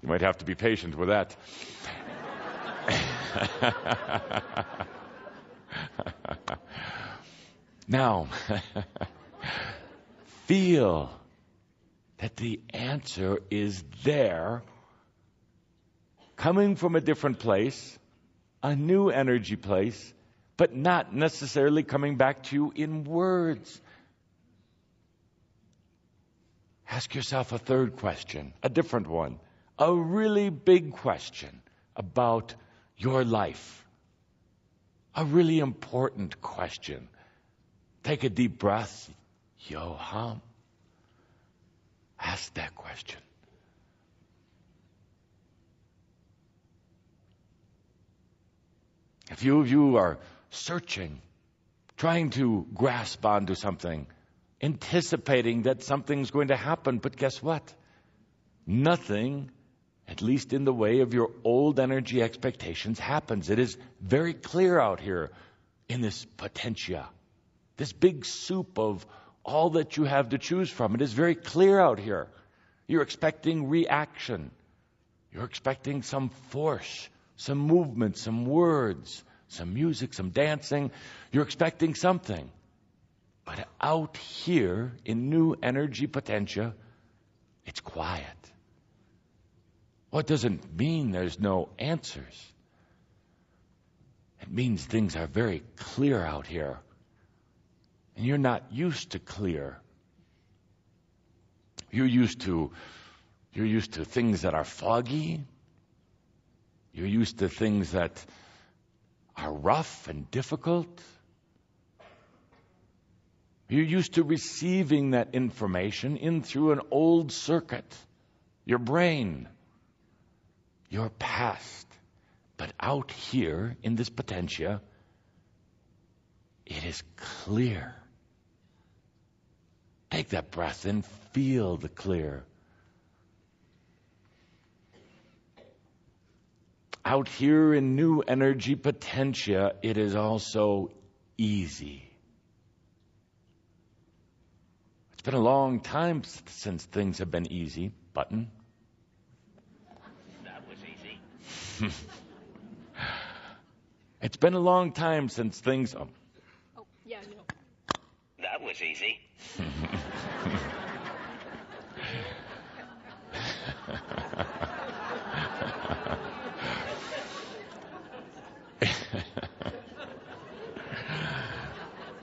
You might have to be patient with that. Now, feel that the answer is there, coming from a different place, a new energy place, but not necessarily coming back to you in words. Ask yourself a third question, a different one, a really big question about your life. A really important question. Take a deep breath. Yoham. Ask that question. A few of you are searching, trying to grasp onto something, anticipating that something's going to happen. But guess what? Nothing, at least in the way of your old energy expectations, happens. It is very clear out here in this potentia, this big soup of all that you have to choose from. It is very clear out here. You're expecting reaction. You're expecting some force, some movement, some words, some music, some dancing. You're expecting something. But out here in new energy potentia, it's quiet. Well, it doesn't mean there's no answers. It means things are very clear out here. And you're not used to clear. You're used to things that are foggy. You're used to things that are rough and difficult. You're used to receiving that information in through an old circuit, your brain, your past. But out here in this potentia, it is clear. Take that breath and feel the clear. Out here in new energy potentia, it is also easy. It's been a long time since things have been easy. Button. That was easy. It's been a long time since things... Oh, yeah, no. That was easy.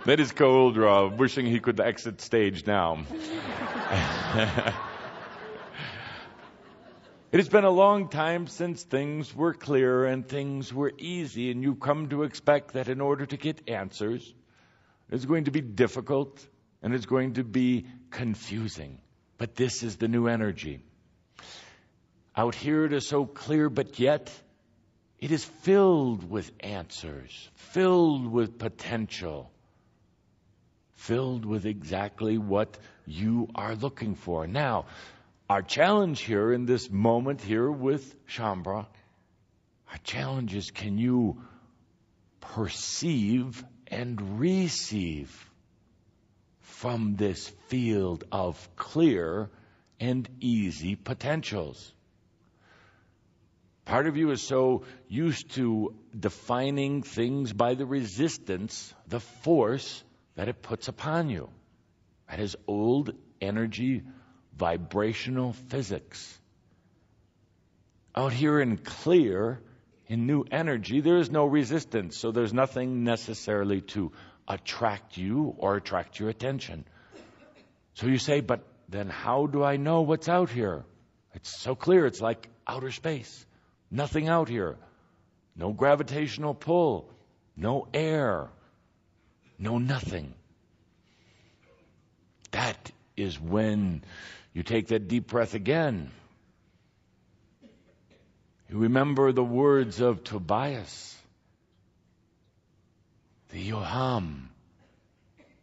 That is cold, Rob, wishing he could exit stage now. It has been a long time since things were clear and things were easy, and you've come to expect that in order to get answers, it's going to be difficult and it's going to be confusing. But this is the new energy. Out here it is so clear, but yet it is filled with answers, filled with potential, filled with exactly what you are looking for. Now, our challenge here in this moment here with Shambhala, our challenge is, can you perceive and receive from this field of clear and easy potentials? Part of you is so used to defining things by the resistance, the force that it puts upon you. That is old energy, vibrational physics. Out here in clear, in new energy, there is no resistance, so there's nothing necessarily to attract you or attract your attention. So you say, but then how do I know what's out here? It's so clear, it's like outer space. Nothing out here. No gravitational pull. No air. No nothing. That is when you take that deep breath again. You remember the words of Tobias. The Yoham.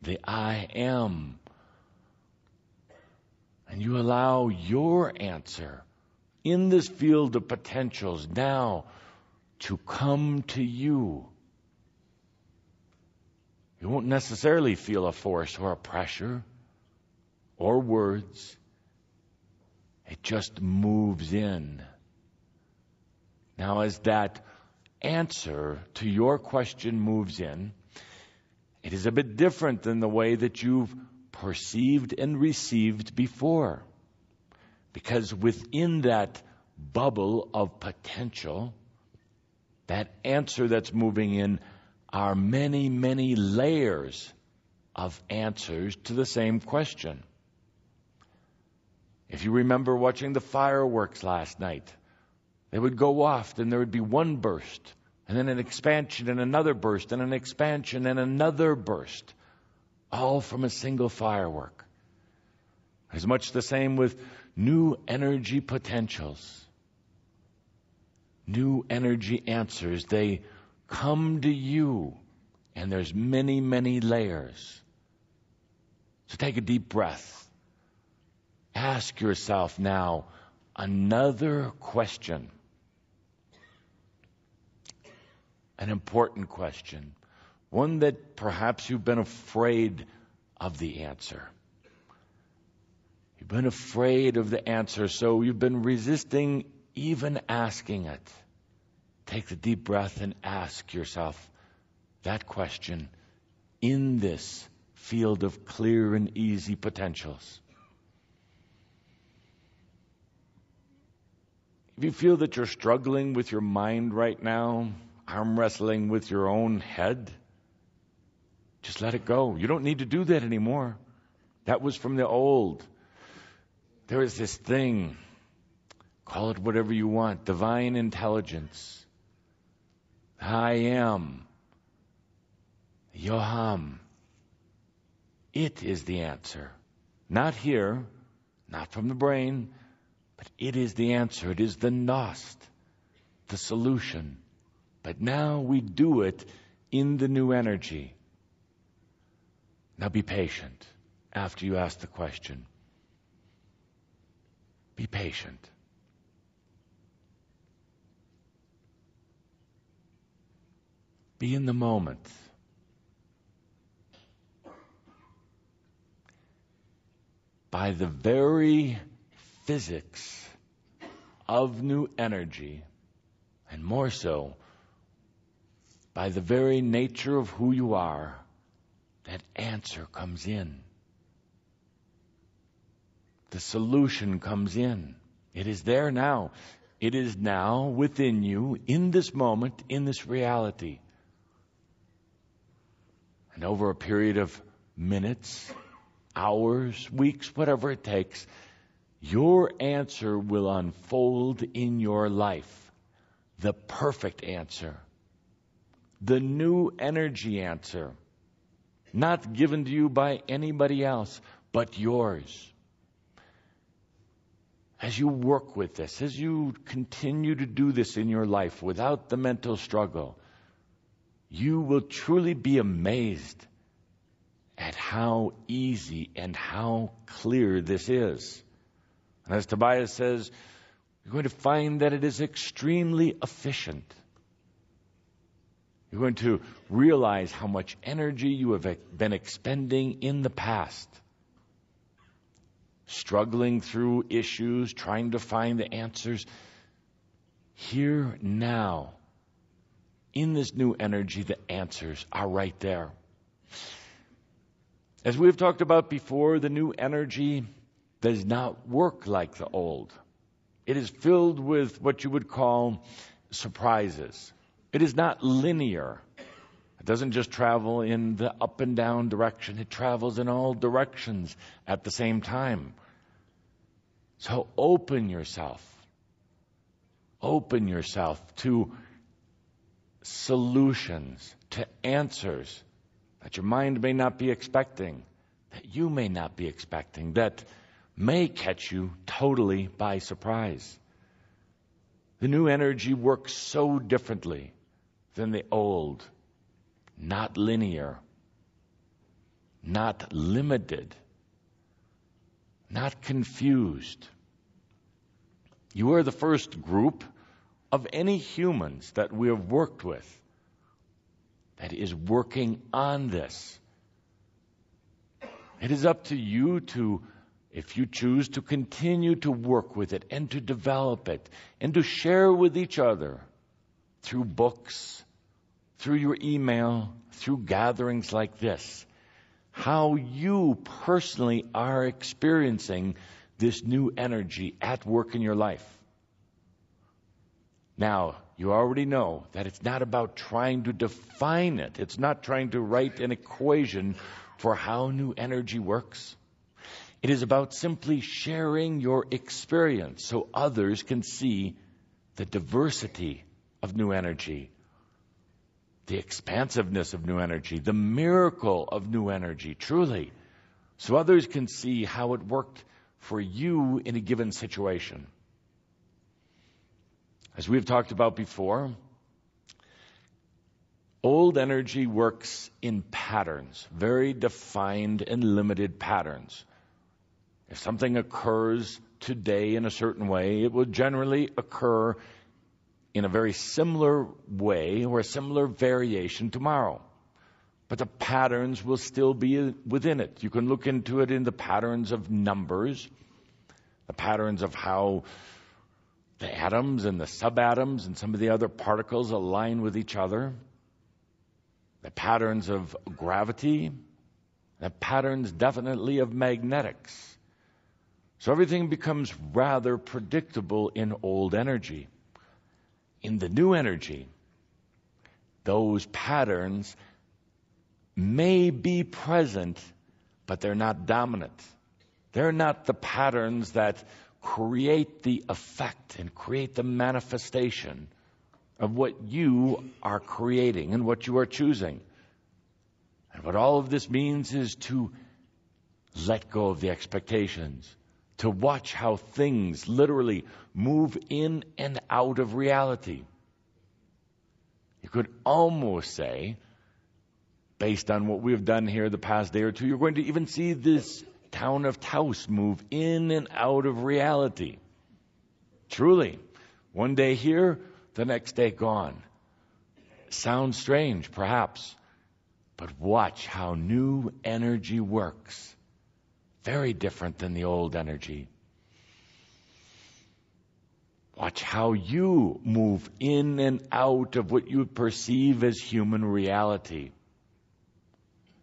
The I am. And you allow your answer in this field of potentials now to come to you. You won't necessarily feel a force or a pressure or words. It just moves in. Now, as that answer to your question moves in, it is a bit different than the way that you've perceived and received before. Because within that bubble of potential, that answer that's moving in are many, many layers of answers to the same question. If you remember watching the fireworks last night, they would go off, then there would be one burst, and then an expansion and another burst, and an expansion and another burst, all from a single firework. It's much the same with new energy potentials, new energy answers. They come to you, and there's many, many layers. So take a deep breath. Ask yourself now another question, an important question, one that perhaps you've been afraid of the answer. You've been afraid of the answer, so you've been resisting even asking it. Take the deep breath and ask yourself that question in this field of clear and easy potentials. If you feel that you're struggling with your mind right now, arm wrestling with your own head, just let it go. You don't need to do that anymore. That was from the old. There is this thing, call it whatever you want, divine intelligence. I am. Yoham. It is the answer. Not here, not from the brain, but it is the answer. It is the Nost, the solution. But now we do it in the new energy. Now be patient after you ask the question. Be patient. Be in the moment. By the very physics of new energy, and more so, by the very nature of who you are, that answer comes in. The solution comes in. It is there now. It is now within you, in this moment, in this reality. And over a period of minutes, hours, weeks, whatever it takes, your answer will unfold in your life. The perfect answer. The new energy answer. Not given to you by anybody else, but yours. As you work with this, as you continue to do this in your life without the mental struggle, you will truly be amazed at how easy and how clear this is. And as Tobias says, you're going to find that it is extremely efficient. You're going to realize how much energy you have been expending in the past, struggling through issues, trying to find the answers. Here now, in this new energy, the answers are right there. As we've talked about before, the new energy does not work like the old. It is filled with what you would call surprises. It is not linear. It doesn't just travel in the up and down direction. It travels in all directions at the same time. So open yourself. Open yourself to solutions, to answers that your mind may not be expecting, that you may not be expecting, that may catch you totally by surprise. The new energy works so differently than the old. Not linear, not limited, not confused. You are the first group of any humans that we have worked with that is working on this. It is up to you to, if you choose, to continue to work with it and to develop it and to share with each other through books, through your email, through gatherings like this, how you personally are experiencing this new energy at work in your life. Now, you already know that it's not about trying to define it. It's not trying to write an equation for how new energy works. It is about simply sharing your experience so others can see the diversity of new energy, the expansiveness of new energy, the miracle of new energy, truly, so others can see how it worked for you in a given situation. As we've talked about before, old energy works in patterns, very defined and limited patterns. If something occurs today in a certain way, it will generally occur in a very similar way or a similar variation tomorrow. But the patterns will still be within it. You can look into it in the patterns of numbers, the patterns of how the atoms and the subatoms and some of the other particles align with each other, the patterns of gravity, the patterns definitely of magnetics. So everything becomes rather predictable in old energy. In the new energy, those patterns may be present, but they're not dominant. They're not the patterns that create the effect and create the manifestation of what you are creating and what you are choosing. And what all of this means is to let go of the expectations, to watch how things literally move in and out of reality. You could almost say, based on what we have done here the past day or two, you're going to even see this town of Taos move in and out of reality. Truly, one day here, the next day gone. Sounds strange, perhaps, but watch how new energy works. Very different than the old energy. Watch how you move in and out of what you perceive as human reality.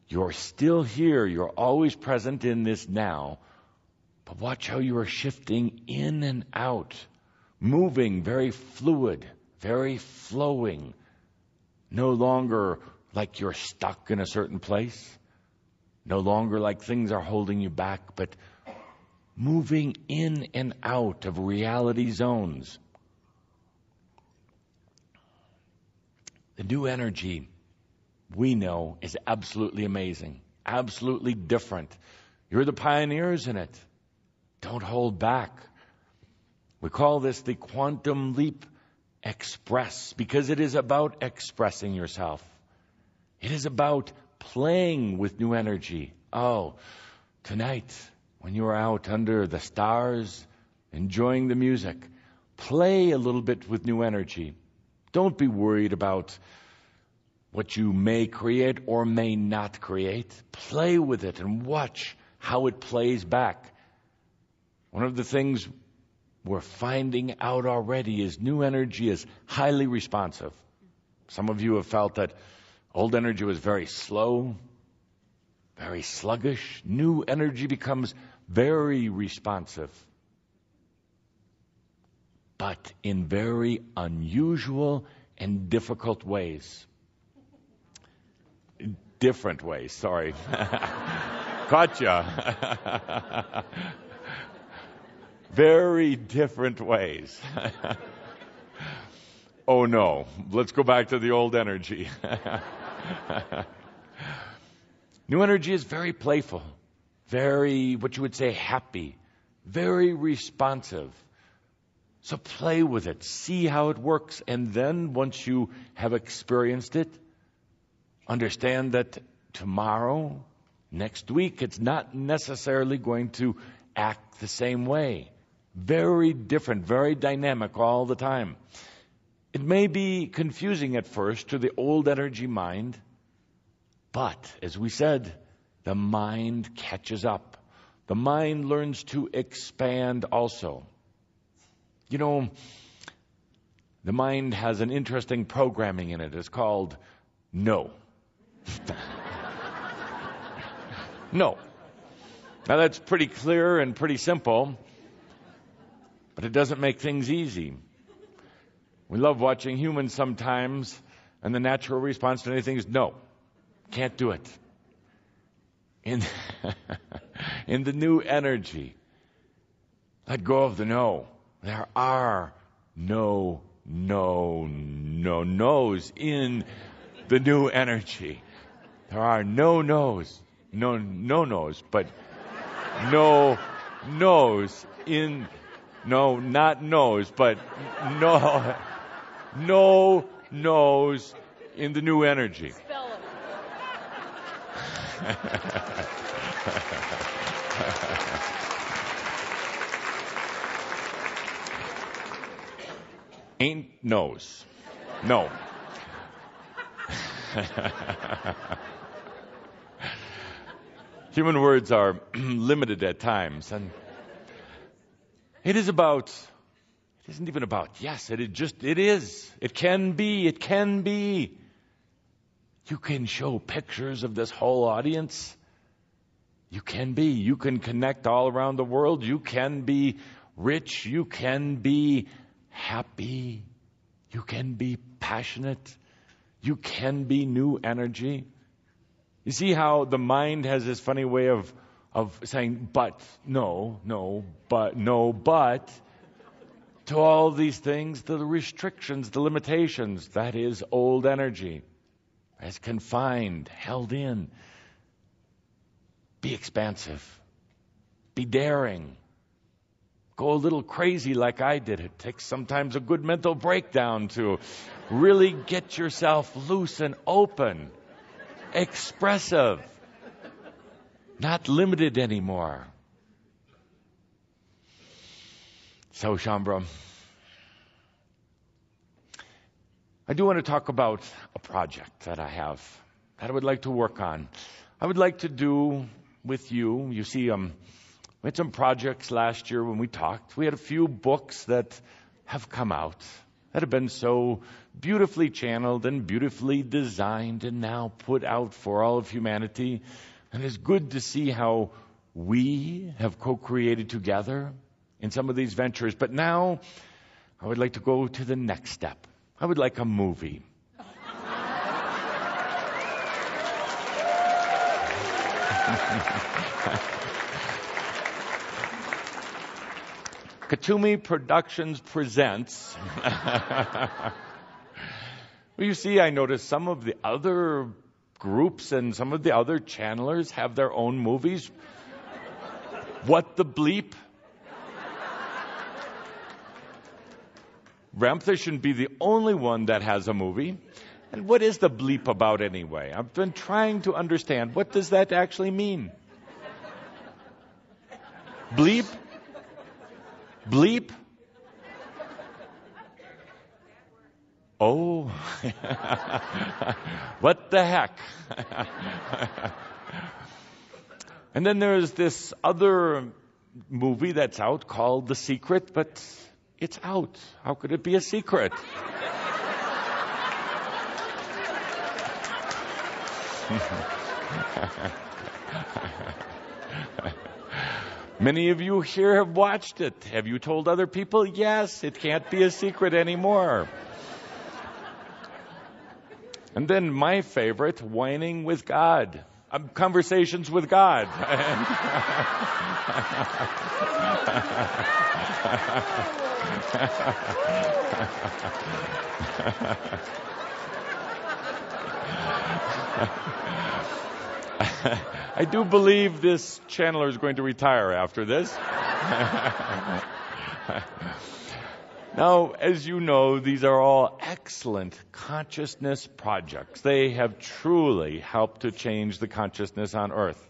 You're still here. You're always present in this now. But watch how you are shifting in and out, moving very fluid, very flowing, no longer like you're stuck in a certain place, no longer like things are holding you back, but moving in and out of reality zones. The new energy, we know, is absolutely amazing, absolutely different. You're the pioneers in it. Don't hold back. We call this the Quantum Leap Express because it is about expressing yourself. It is about playing with new energy. Oh, tonight, when you're out under the stars, enjoying the music, play a little bit with new energy. Don't be worried about what you may create or may not create. Play with it and watch how it plays back. One of the things we're finding out already is new energy is highly responsive. Some of you have felt that old energy was very slow, very sluggish. New energy becomes very responsive, but in very unusual and difficult ways. Different ways, sorry. Gotcha. Very different ways. Oh no, let's go back to the old energy. New energy is very playful, very, what you would say, happy, very responsive. So play with it, see how it works, and then once you have experienced it, understand that tomorrow, next week, it's not necessarily going to act the same way. Very different, very dynamic all the time. It may be confusing at first to the old energy mind, but as we said, the mind catches up. The mind learns to expand also. You know, the mind has an interesting programming in it. It's called no. No. Now that's pretty clear and pretty simple, but it doesn't make things easy. We love watching humans sometimes, and the natural response to anything is no. Can't do it. In the new energy, let go of the no. There are no no's in the new energy. There are no no's, no no's, but no no's in, no, not no's, but no no's in the new energy. Spell it. Ain't no's. No. Human words are limited at times, and it isn't even about yes, it is. It can be. You can show pictures of this whole audience. You can connect all around the world. You can be rich. You can be happy. You can be passionate. You can be new energy. You see how the mind has this funny way of saying, but, but, to all these things, to the restrictions, the limitations. That is old energy. As confined, held in. Be expansive. Be daring. Go a little crazy like I did. It takes sometimes a good mental breakdown to really get yourself loose and open. Expressive. Not limited anymore. So, Shambra, I do want to talk about a project that I have that I would like to work on. I would like to do with you. You see, we had some projects last year when we talked. We had a few books that have come out that have been so beautifully channeled and beautifully designed and now put out for all of humanity. And it's good to see how we have co-created together in some of these ventures. But now I would like to go to the next step. I would like a movie. Kuthumi Productions presents. Well, you see, I noticed some of the other groups and some of the other channelers have their own movies. What the bleep? Ramtha shouldn't be the only one that has a movie. And what is the bleep about anyway? I've been trying to understand. What does that actually mean? Bleep? Bleep? Oh. What the heck? And then there's this other movie that's out called The Secret, but it's out. How could it be a secret? Many of you here have watched it. Have you told other people? Yes, it can't be a secret anymore. And then my favorite, Whining with God. Conversations with God. I do believe this channeler is going to retire after this. Now, as you know, these are all excellent consciousness projects. They have truly helped to change the consciousness on Earth.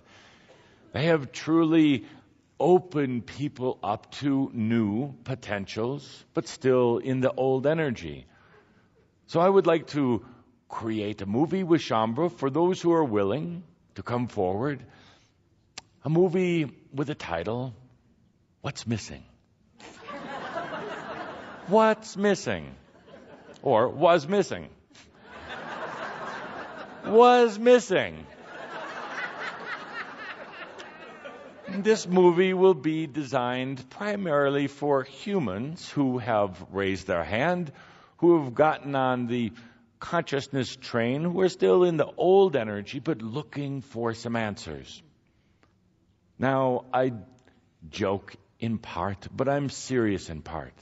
They have truly opened people up to new potentials, but still in the old energy. So I would like to create a movie with Shambhala for those who are willing to come forward. A movie with a title, What's Missing? What's missing? Or was missing? Was missing. This movie will be designed primarily for humans who have raised their hand, who have gotten on the consciousness train, who are still in the old energy but looking for some answers. Now, I joke in part, but I'm serious in part.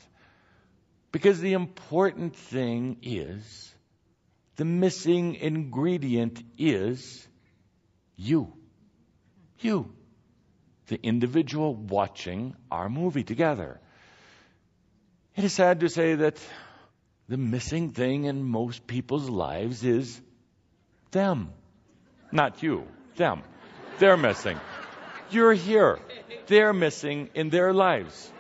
Because the important thing is, the missing ingredient is you. You. The individual watching our movie together. It is sad to say that the missing thing in most people's lives is them. Not you. Them. They're missing. You're here. They're missing in their lives.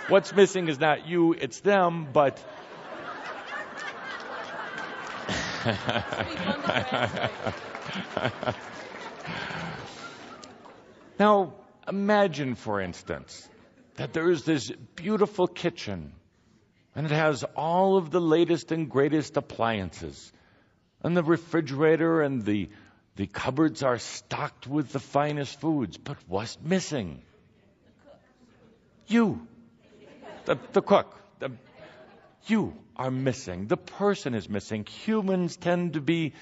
What's missing is not you, it's them, but... Now, imagine, for instance, that there is this beautiful kitchen, and it has all of the latest and greatest appliances. And the refrigerator and the cupboards are stocked with the finest foods. But what's missing? You. The cook. You are missing. The person is missing. Humans tend to be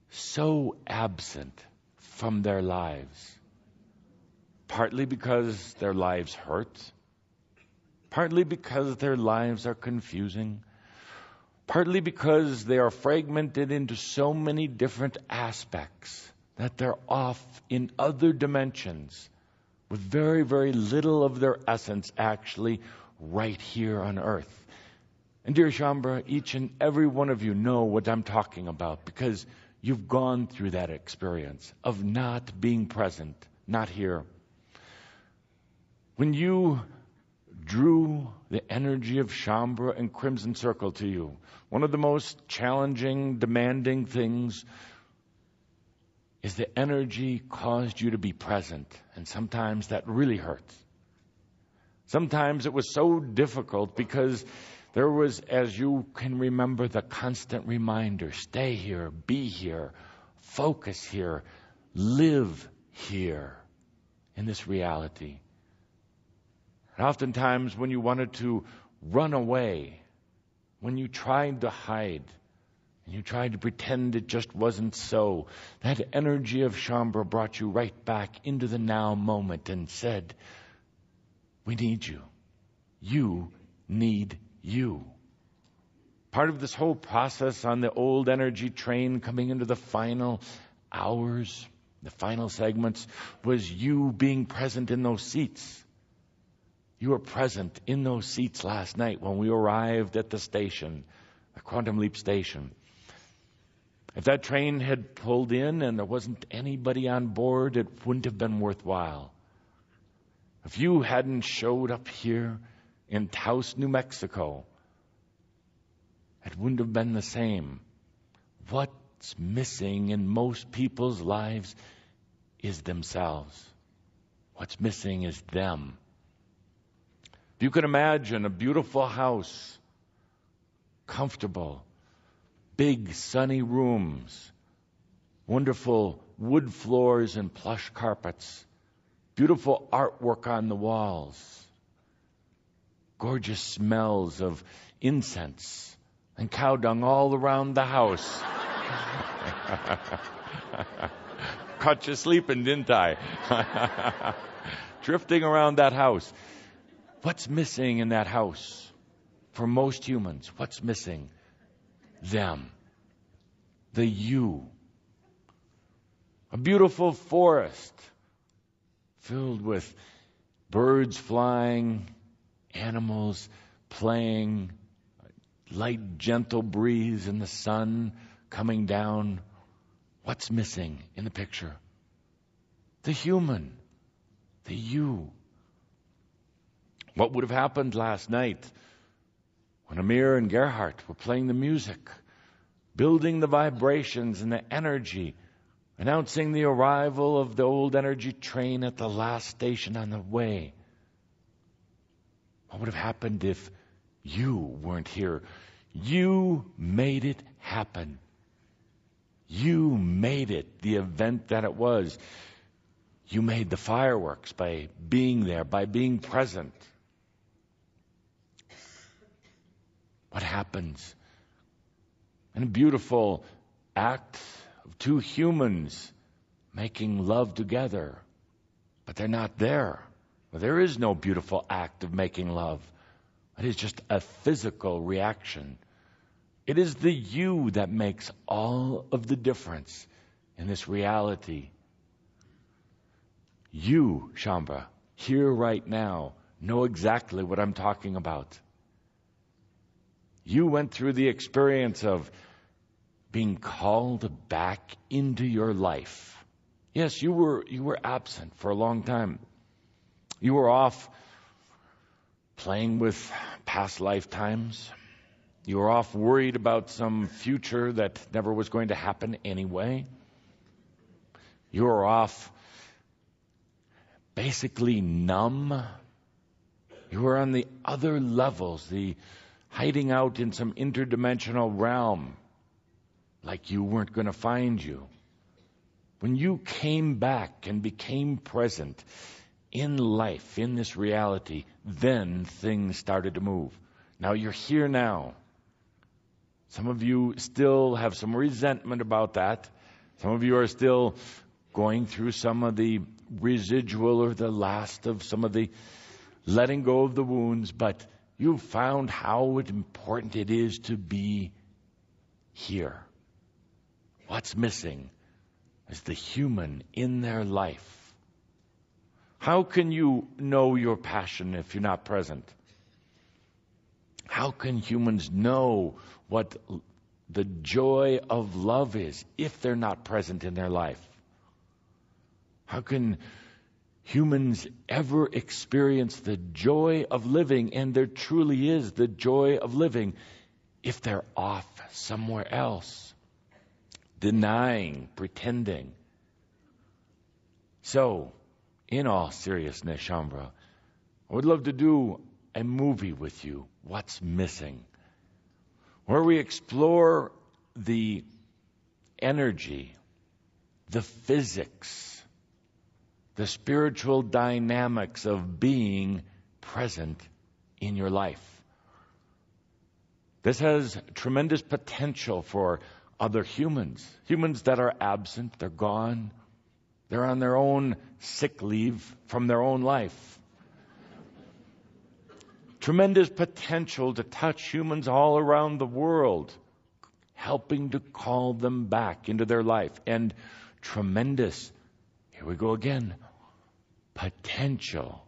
so absent from their lives. Partly because their lives hurt. Partly because their lives are confusing. Partly because they are fragmented into so many different aspects that they're off in other dimensions with very, very little of their essence actually right here on Earth. And dear Shambhala, each and every one of you know what I'm talking about because you've gone through that experience of not being present, not here. When you drew the energy of Shambhala and Crimson Circle to you, one of the most challenging, demanding things is the energy caused you to be present. And sometimes that really hurts. Sometimes it was so difficult because there was, as you can remember, the constant reminder, stay here, be here, focus here, live here in this reality. And oftentimes when you wanted to run away, when you tried to hide, and you tried to pretend it just wasn't so, that energy of Shambhala brought you right back into the now moment and said, we need you. You need you. Part of this whole process on the old energy train coming into the final hours, the final segments, was you being present in those seats. You were present in those seats last night when we arrived at the station, the Quantum Leap station. If that train had pulled in and there wasn't anybody on board, it wouldn't have been worthwhile. If you hadn't showed up here in Taos, New Mexico, it wouldn't have been the same. What's missing in most people's lives is themselves. What's missing is them. If you can imagine a beautiful house, comfortable, big sunny rooms, wonderful wood floors and plush carpets, beautiful artwork on the walls, gorgeous smells of incense and cow dung all around the house. Caught you sleeping, didn't I? Drifting around that house. What's missing in that house? For most humans, what's missing? Them. The you. A beautiful forest filled with birds flying, animals playing, light, gentle breeze in the sun coming down. What's missing in the picture? The human. The you. What would have happened last night when Amir and Gerhardt were playing the music, building the vibrations and the energy, announcing the arrival of the old energy train at the last station on the way? What would have happened if you weren't here? You made it happen. You made it the event that it was. You made the fireworks by being there, by being present. What happens in a beautiful act of two humans making love together, but they're not there? Well, there is no beautiful act of making love. It is just a physical reaction. It is the you that makes all of the difference in this reality. You, Shambha, here right now, know exactly what I'm talking about. You went through the experience of being called back into your life. Yes, you were absent for a long time. You were off playing with past lifetimes. You were off worried about some future that never was going to happen anyway. You were off basically numb. You were on the other levels, the hiding out in some interdimensional realm, like you weren't going to find you. When you came back and became present in life, in this reality, then things started to move. Now you're here now. Some of you still have some resentment about that. Some of you are still going through some of the residual or the last of some of the letting go of the wounds, but you've found how important it is to be here. What's missing is the human in their life. How can you know your passion if you're not present? How can humans know what the joy of love is if they're not present in their life? How can humans ever experience the joy of living, and there truly is the joy of living, if they're off somewhere else, denying, pretending? So, in all seriousness, Shambha, I would love to do a movie with you, What's Missing, where we explore the energy, the physics, the spiritual dynamics of being present in your life. This has tremendous potential for other humans that are absent, they're gone, they're on their own sick leave from their own life. Tremendous potential to touch humans all around the world, helping to call them back into their life. And tremendous, here we go again, potential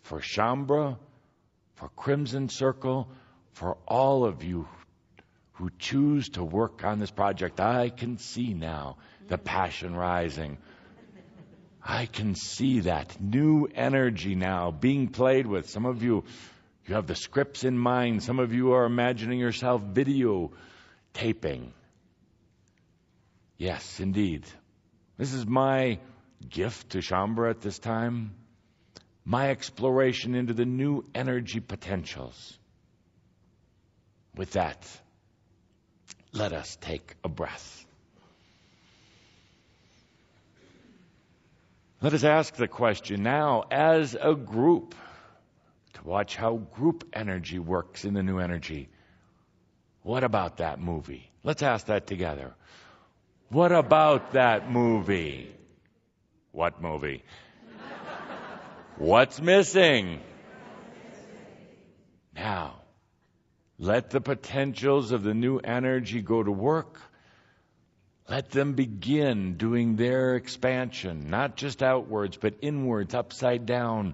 for Shaumbra, for Crimson Circle, for all of you who choose to work on this project. I can see now the passion rising. I can see that new energy now being played with. Some of you have the scripts in mind. Some of you are imagining yourself video taping. Yes, indeed. This is my gift to Shaumbra at this time. My exploration into the new energy potentials. With that, let us take a breath. Let us ask the question now, as a group, to watch how group energy works in the new energy. What about that movie? Let's ask that together. What about that movie? What movie? What's missing? Now, let the potentials of the new energy go to work. Let them begin doing their expansion, not just outwards, but inwards, upside down,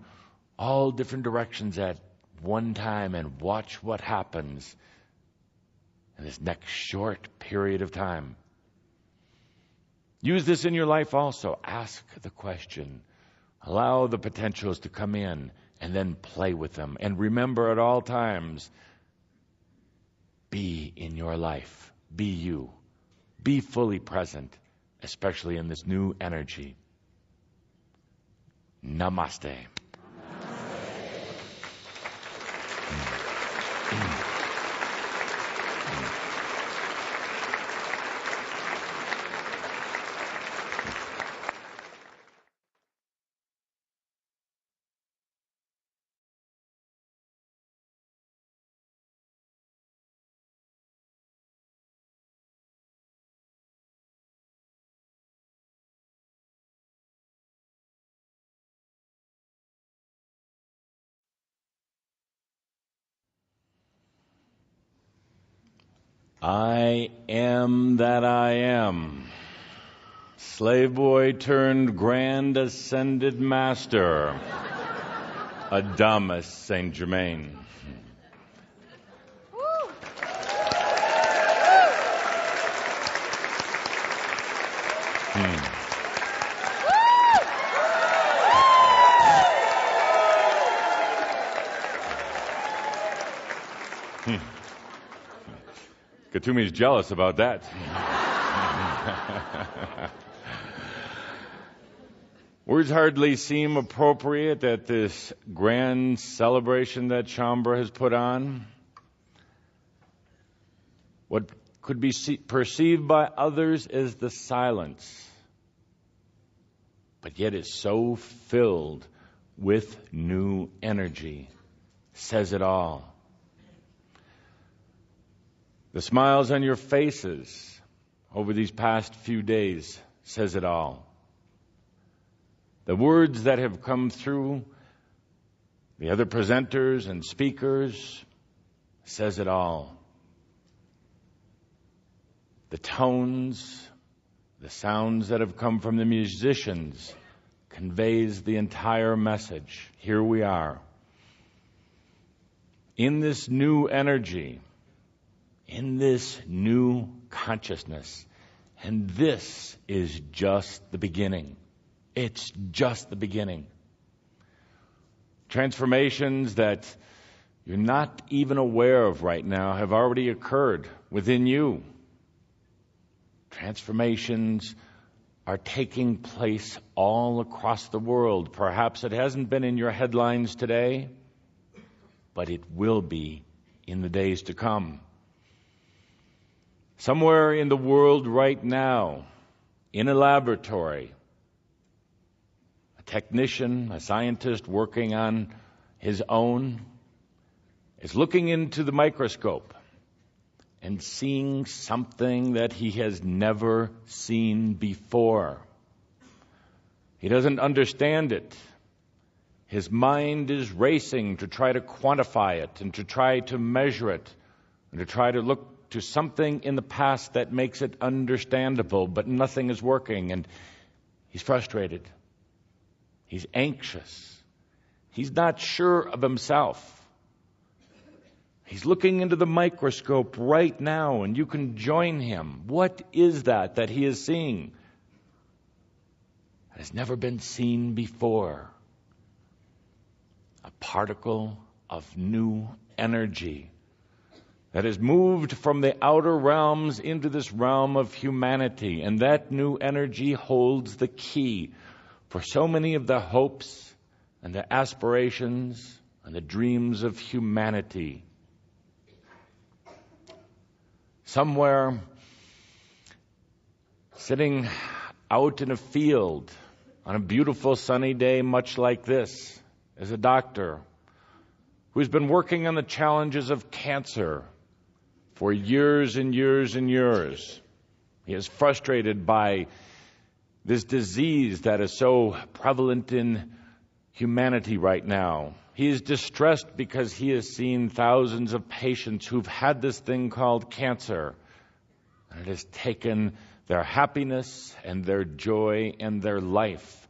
all different directions at one time, and watch what happens in this next short period of time. Use this in your life also. Ask the question. Allow the potentials to come in and then play with them. And remember at all times, be in your life. Be you. Be fully present, especially in this new energy. Namaste. I am that I am. Slave boy turned grand ascended master. Adamus Saint Germain. Kuthumi's jealous about that. Words hardly seem appropriate at this grand celebration that Shaumbra has put on. What could be perceived by others as the silence, but yet is so filled with new energy, says it all. The smiles on your faces over these past few days says it all. The words that have come through the other presenters and speakers says it all. The tones, the sounds that have come from the musicians conveys the entire message. Here we are. In this new energy, in this new consciousness. And this is just the beginning. It's just the beginning. Transformations that you're not even aware of right now have already occurred within you. Transformations are taking place all across the world. Perhaps it hasn't been in your headlines today, but it will be in the days to come. Somewhere in the world right now, in a laboratory, a technician, a scientist working on his own, is looking into the microscope and seeing something that he has never seen before. He doesn't understand it, His mind is racing to try to quantify it and to try to measure it and to try to look to something in the past that makes it understandable, but nothing is working, and he's frustrated. He's anxious. He's not sure of himself. He's looking into the microscope right now, and you can join him. What is that he is seeing? It has never been seen before. A particle of new energy that has moved from the outer realms into this realm of humanity. And that new energy holds the key for so many of the hopes and the aspirations and the dreams of humanity. Somewhere, sitting out in a field on a beautiful sunny day much like this, is a doctor who's been working on the challenges of cancer for years and years and years. He is frustrated by this disease that is so prevalent in humanity right now. He is distressed because he has seen thousands of patients who've had this thing called cancer, and it has taken their happiness and their joy and their life.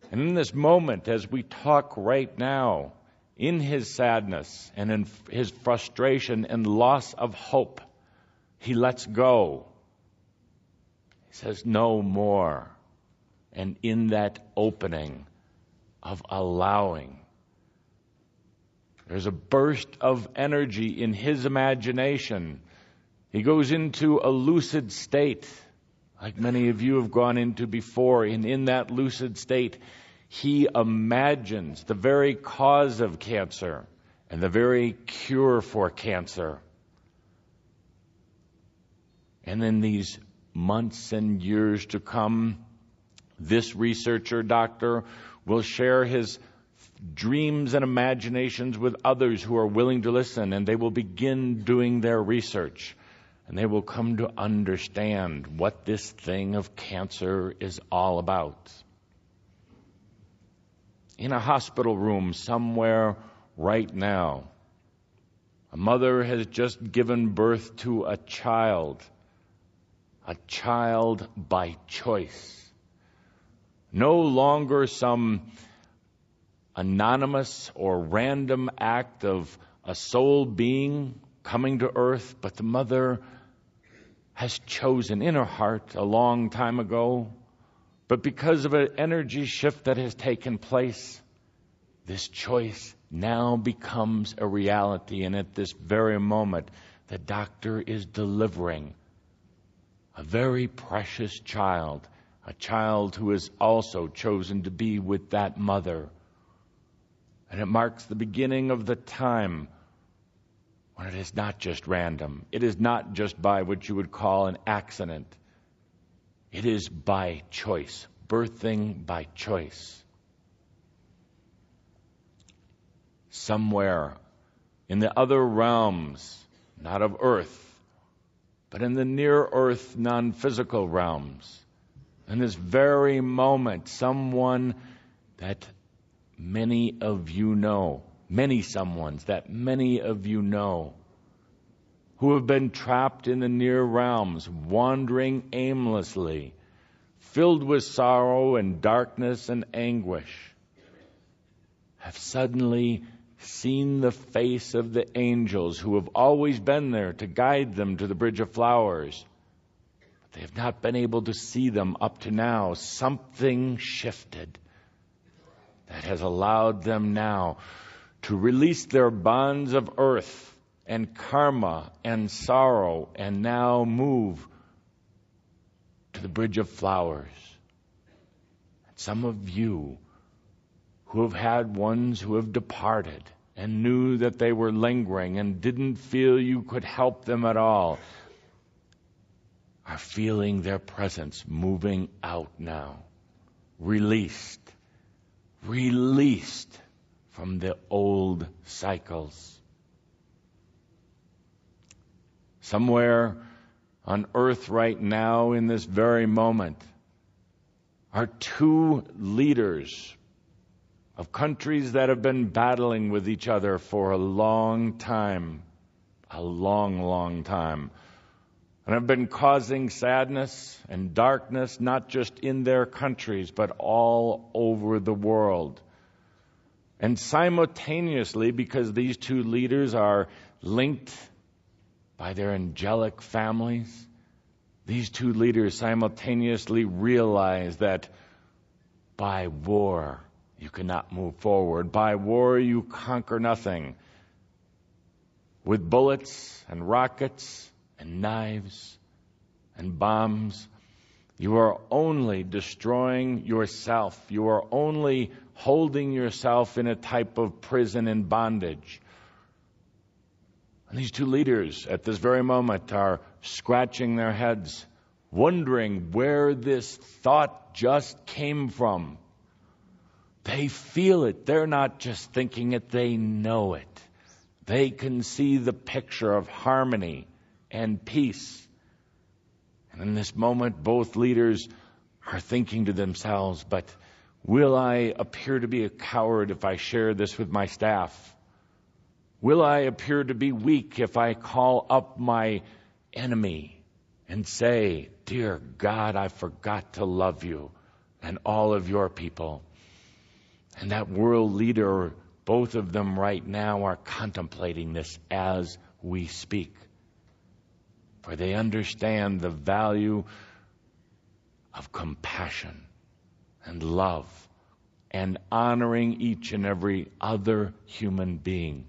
And in this moment, as we talk right now, in his sadness and in his frustration and loss of hope, he lets go. He says, no more. And in that opening of allowing, there's a burst of energy in his imagination. He goes into a lucid state, like many of you have gone into before. And in that lucid state, he imagines the very cause of cancer and the very cure for cancer. And in these months and years to come, this researcher, doctor, will share his dreams and imaginations with others who are willing to listen, and they will begin doing their research, and they will come to understand what this thing of cancer is all about. In a hospital room somewhere right now, a mother has just given birth to a child by choice. No longer some anonymous or random act of a soul being coming to earth, but the mother has chosen in her heart a long time ago. But because of an energy shift that has taken place, this choice now becomes a reality. And at this very moment, the doctor is delivering a very precious child, a child who has also chosen to be with that mother. And it marks the beginning of the time when it is not just random. It is not just by what you would call an accident. It is by choice, birthing by choice. Somewhere in the other realms, not of earth, but in the near-earth, non-physical realms, in this very moment, someone that many of you know, many someones that many of you know, who have been trapped in the near realms, wandering aimlessly, filled with sorrow and darkness and anguish, have suddenly seen the face of the angels who have always been there to guide them to the bridge of flowers. But they have not been able to see them up to now. Something shifted that has allowed them now to release their bonds of earth and karma and sorrow and now move to the bridge of flowers. And some of you who have had ones who have departed and knew that they were lingering and didn't feel you could help them at all, are feeling their presence moving out now, released from the old cycles. Somewhere on earth right now in this very moment are two leaders of countries that have been battling with each other for a long time, a long, long time, and have been causing sadness and darkness, not just in their countries, but all over the world. And simultaneously, because these two leaders are linked by their angelic families, these two leaders simultaneously realize that by war you cannot move forward. By war you conquer nothing. With bullets and rockets and knives and bombs, you are only destroying yourself. You are only holding yourself in a type of prison and bondage. And these two leaders at this very moment are scratching their heads, wondering where this thought just came from. They feel it. They're not just thinking it, they know it. They can see the picture of harmony and peace. And in this moment, both leaders are thinking to themselves, but will I appear to be a coward if I share this with my staff? Will I appear to be weak if I call up my enemy and say, "Dear God, I forgot to love you and all of your people"? And that world leader, both of them right now, are contemplating this as we speak. For they understand the value of compassion and love and honoring each and every other human being.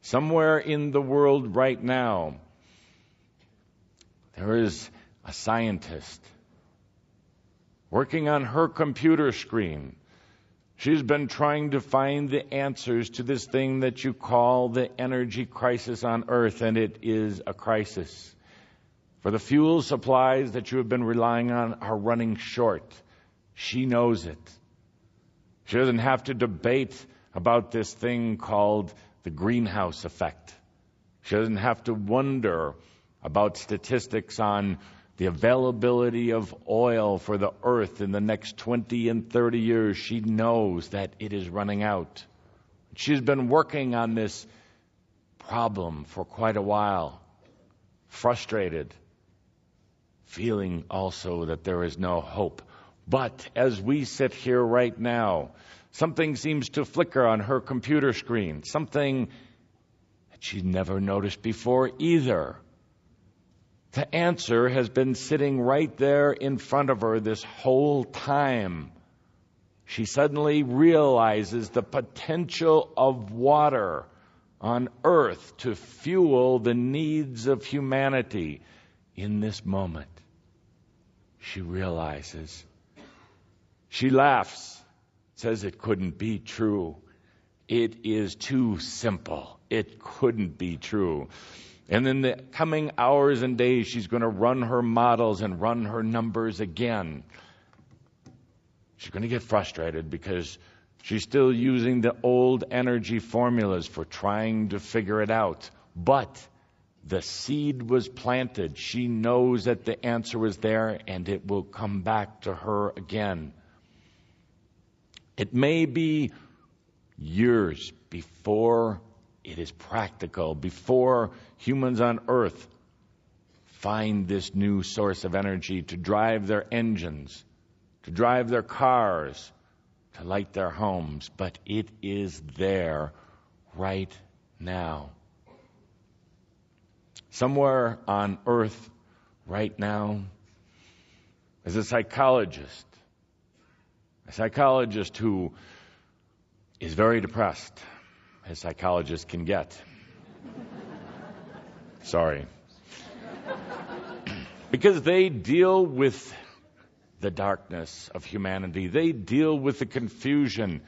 Somewhere in the world right now, there is a scientist working on her computer screen. She's been trying to find the answers to this thing that you call the energy crisis on Earth, and it is a crisis. For the fuel supplies that you have been relying on are running short. She knows it. She doesn't have to debate about this thing called the greenhouse effect. She doesn't have to wonder about statistics on the availability of oil for the earth in the next 20 and 30 years. She knows that it is running out. She's been working on this problem for quite a while, frustrated, feeling also that there is no hope. But as we sit here right now, something seems to flicker on her computer screen, something that she'd never noticed before either. The answer has been sitting right there in front of her this whole time. She suddenly realizes the potential of water on earth to fuel the needs of humanity in this moment. She realizes. She laughs, says it couldn't be true. It is too simple. It couldn't be true. And in the coming hours and days, she's going to run her models and run her numbers again. She's going to get frustrated because she's still using the old energy formulas for trying to figure it out. But the seed was planted. She knows that the answer is there and it will come back to her again. It may be years before it is practical, before humans on Earth find this new source of energy to drive their engines, to drive their cars, to light their homes. But it is there right now. Somewhere on Earth right now is a psychologist who is very depressed, as psychologists can get. Sorry. Because they deal with the darkness of humanity. They deal with the confusion,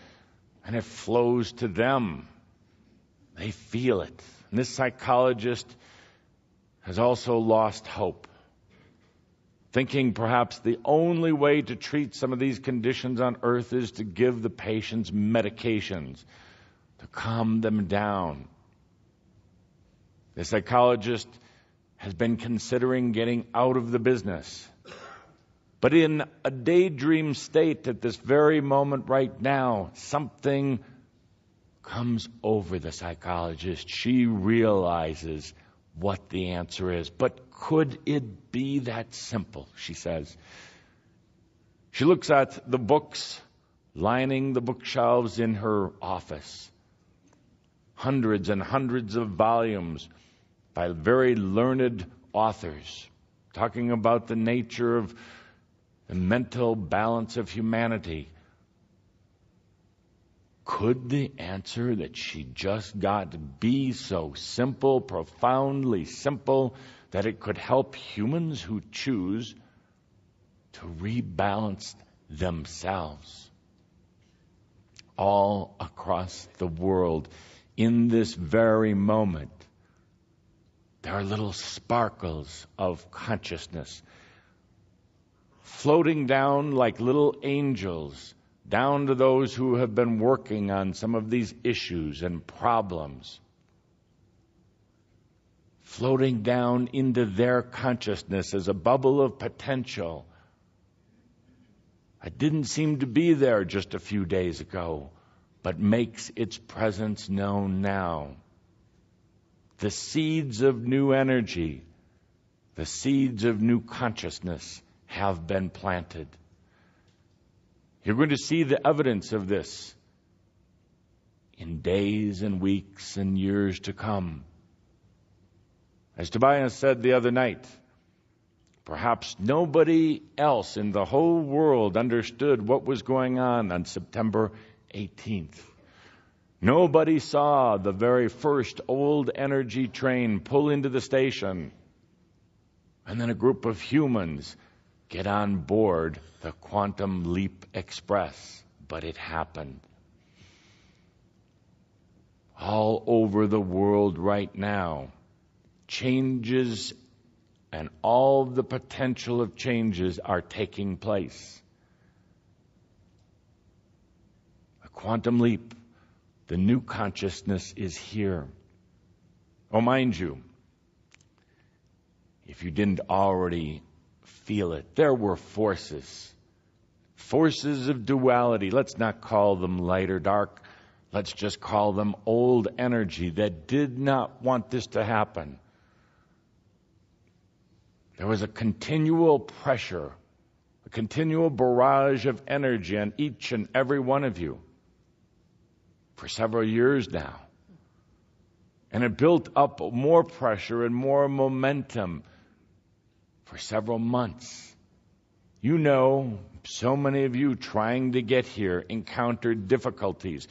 and it flows to them. They feel it. And this psychologist has also lost hope, thinking perhaps the only way to treat some of these conditions on earth is to give the patients medications to calm them down. The psychologist has been considering getting out of the business, But in a daydream state at this very moment right now, something comes over the psychologist. She realizes what the answer is. But could it be that simple, she says. She looks at the books lining the bookshelves in her office. Hundreds and hundreds of volumes by very learned authors talking about the nature of the mental balance of humanity. Could the answer that she just got be so simple, profoundly simple, that it could help humans who choose to rebalance themselves all across the world in this very moment? There are little sparkles of consciousness floating down like little angels down to those who have been working on some of these issues and problems, floating down into their consciousness as a bubble of potential. It didn't seem to be there just a few days ago, but makes its presence known now. The seeds of new energy, the seeds of new consciousness have been planted. You're going to see the evidence of this in days and weeks and years to come. As Tobias said the other night, perhaps nobody else in the whole world understood what was going on September 18th. Nobody saw the very first old energy train pull into the station, and then a group of humans get on board the Quantum Leap Express. But it happened. All over the world right now, changes and all the potential of changes are taking place. A quantum leap, the new consciousness is here. Oh, mind you, if you didn't already feel it, there were forces of duality. Let's not call them light or dark. Let's just call them old energy that did not want this to happen. There was a continual pressure, a continual barrage of energy on each and every one of you for several years now. And it built up more pressure and more momentum for several months. You know, so many of you trying to get here encountered difficulties.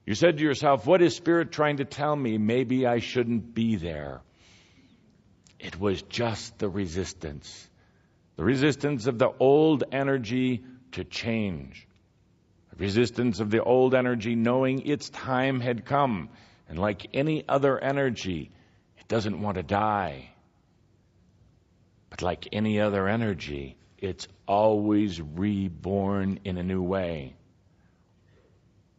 You said to yourself, what is Spirit trying to tell me? Maybe I shouldn't be there. It was just the resistance of the old energy to change, the resistance of the old energy knowing its time had come. And like any other energy, it doesn't want to die. But like any other energy, it's always reborn in a new way.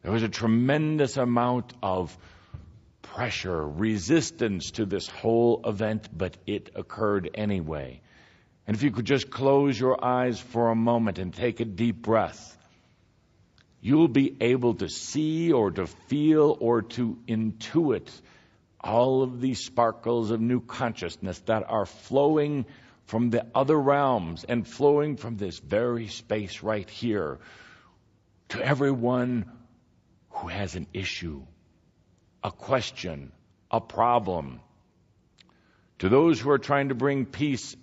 There was a tremendous amount of pressure, resistance to this whole event, but it occurred anyway. And if you could just close your eyes for a moment and take a deep breath, you'll be able to see or to feel or to intuit all of these sparkles of new consciousness that are flowing from the other realms and flowing from this very space right here to everyone who has an issue, a question, a problem, to those who are trying to bring peace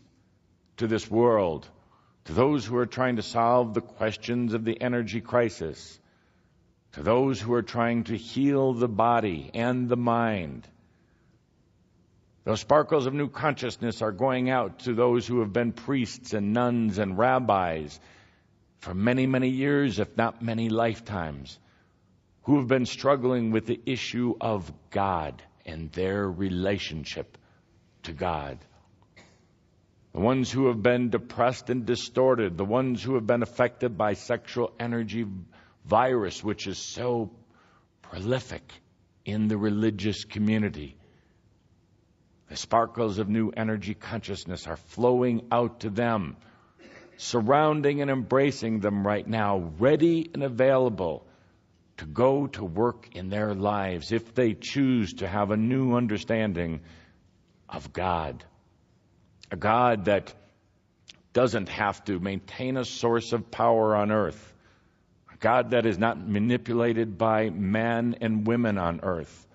to this world, to those who are trying to solve the questions of the energy crisis, to those who are trying to heal the body and the mind. Those sparkles of new consciousness are going out to those who have been priests and nuns and rabbis for many, many years, if not many lifetimes, who have been struggling with the issue of God and their relationship to God. The ones who have been depressed and distorted, the ones who have been affected by sexual energy virus, which is so prolific in the religious community. The sparkles of new energy consciousness are flowing out to them. surrounding and embracing them right now, ready and available to go to work in their lives if they choose to have a new understanding of God. A God that doesn't have to maintain a source of power on earth. A God that is not manipulated by men and women on earth.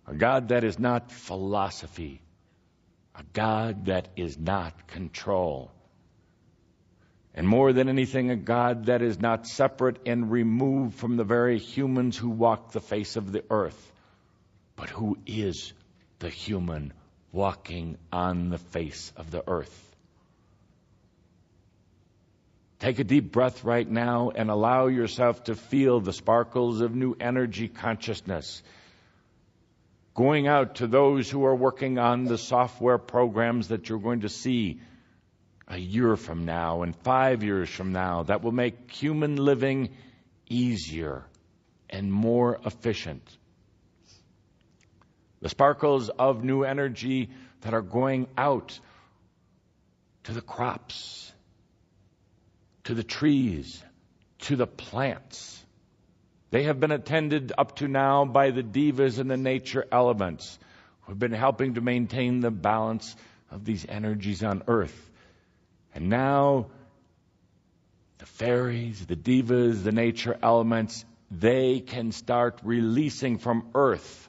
A God that is not philosophy. A God that is not control. And more than anything, a God that is not separate and removed from the very humans who walk the face of the earth, but who is the human walking on the face of the earth. Take a deep breath right now and allow yourself to feel the sparkles of new energy consciousness going out to those who are working on the software programs that you're going to see a year from now and 5 years from now that will make human living easier and more efficient. The sparkles of new energy that are going out to the crops, to the trees, to the plants. They have been attended up to now by the divas and the nature elements who have been helping to maintain the balance of these energies on earth. And now the fairies, the divas, the nature elements, they can start releasing from earth.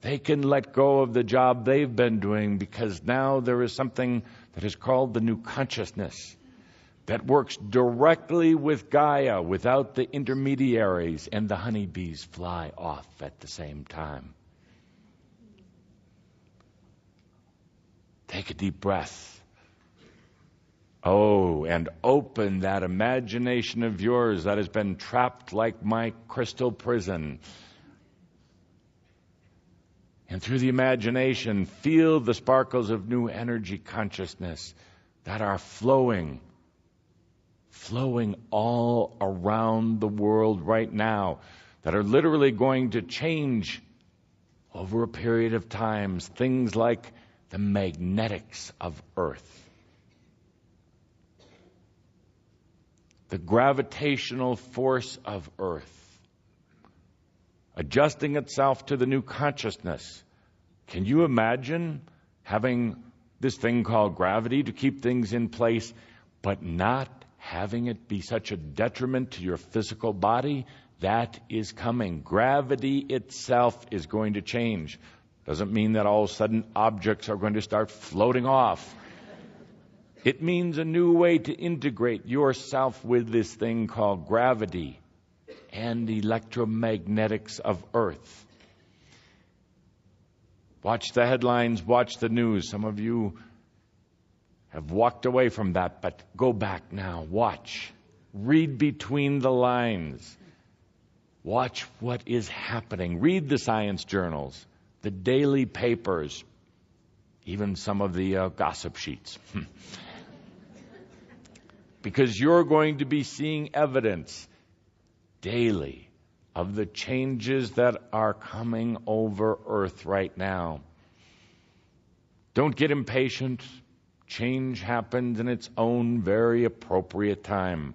They can let go of the job they've been doing because now there is something that is called the new consciousness that works directly with Gaia without the intermediaries, and the honeybees fly off at the same time. Take a deep breath. Oh, and open that imagination of yours that has been trapped like my crystal prison. And through the imagination, feel the sparkles of new energy consciousness that are flowing all around the world right now, that are literally going to change over a period of time, things like the magnetics of Earth, the gravitational force of Earth, adjusting itself to the new consciousness. Can you imagine having this thing called gravity to keep things in place, but not having it be such a detriment to your physical body? That is coming. Gravity itself is going to change. Doesn't mean that all of a sudden objects are going to start floating off. It means a new way to integrate yourself with this thing called gravity and the electromagnetics of Earth. Watch the headlines, watch the news. Some of you have walked away from that, but go back now. Watch. Read between the lines. Watch what is happening. Read the science journals, the daily papers, even some of the gossip sheets. Because you're going to be seeing evidence daily of the changes that are coming over Earth right now. Don't get impatient. Change happens in its own very appropriate time.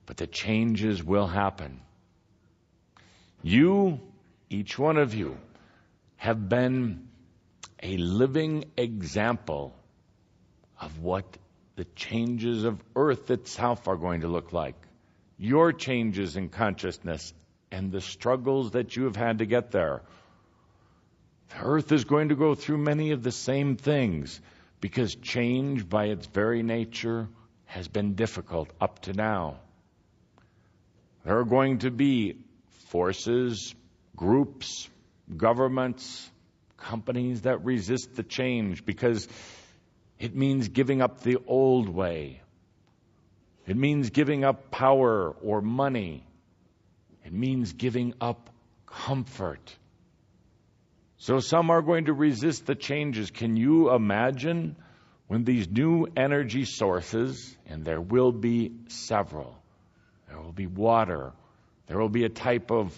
But the changes will happen. You, each one of you, have been a living example of what the changes of Earth itself are going to look like. Your changes in consciousness and the struggles that you have had to get there. The Earth is going to go through many of the same things because change by its very nature has been difficult up to now. There are going to be forces, groups, governments, companies that resist the change because it means giving up the old way. It means giving up power or money. It means giving up comfort. So some are going to resist the changes. Can you imagine when these new energy sources, and there will be several, there will be water, there will be a type of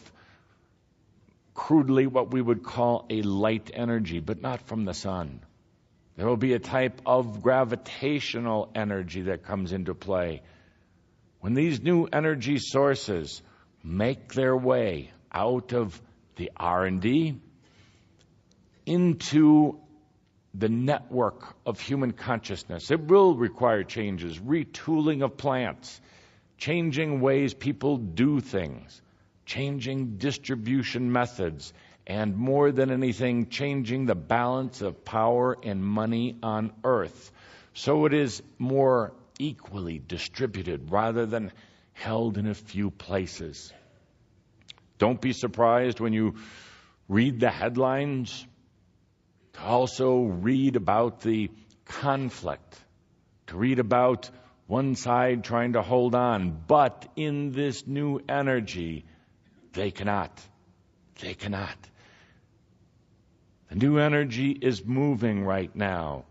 crudely what we would call a light energy, but not from the sun. There will be a type of gravitational energy that comes into play. When these new energy sources make their way out of the R&D into the network of human consciousness, it will require changes, retooling of plants, changing ways people do things, changing distribution methods, and more than anything, changing the balance of power and money on Earth, so it is more equally distributed rather than held in a few places. Don't be surprised when you read the headlines to also read about the conflict, to read about one side trying to hold on. But in this new energy, they cannot. They cannot. The new energy is moving right now.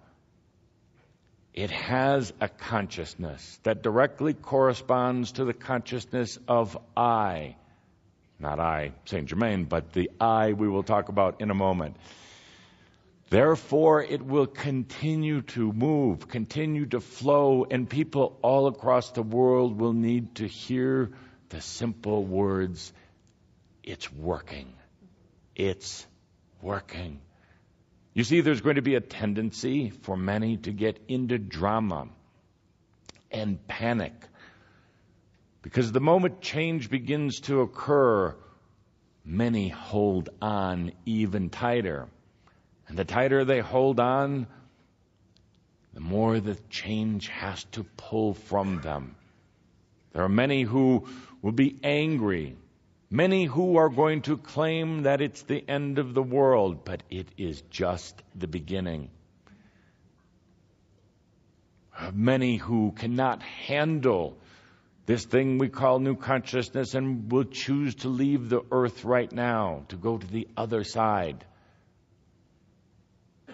It has a consciousness that directly corresponds to the consciousness of I. Not I, Saint Germain, but the I we will talk about in a moment. Therefore, it will continue to move, continue to flow, and people all across the world will need to hear the simple words, it's working. It's working. You see, there's going to be a tendency for many to get into drama and panic. Because the moment change begins to occur, many hold on even tighter. And the tighter they hold on, the more the change has to pull from them. There are many who will be angry. Many who are going to claim that it's the end of the world, but it is just the beginning. Many who cannot handle this thing we call new consciousness and will choose to leave the earth right now, to go to the other side,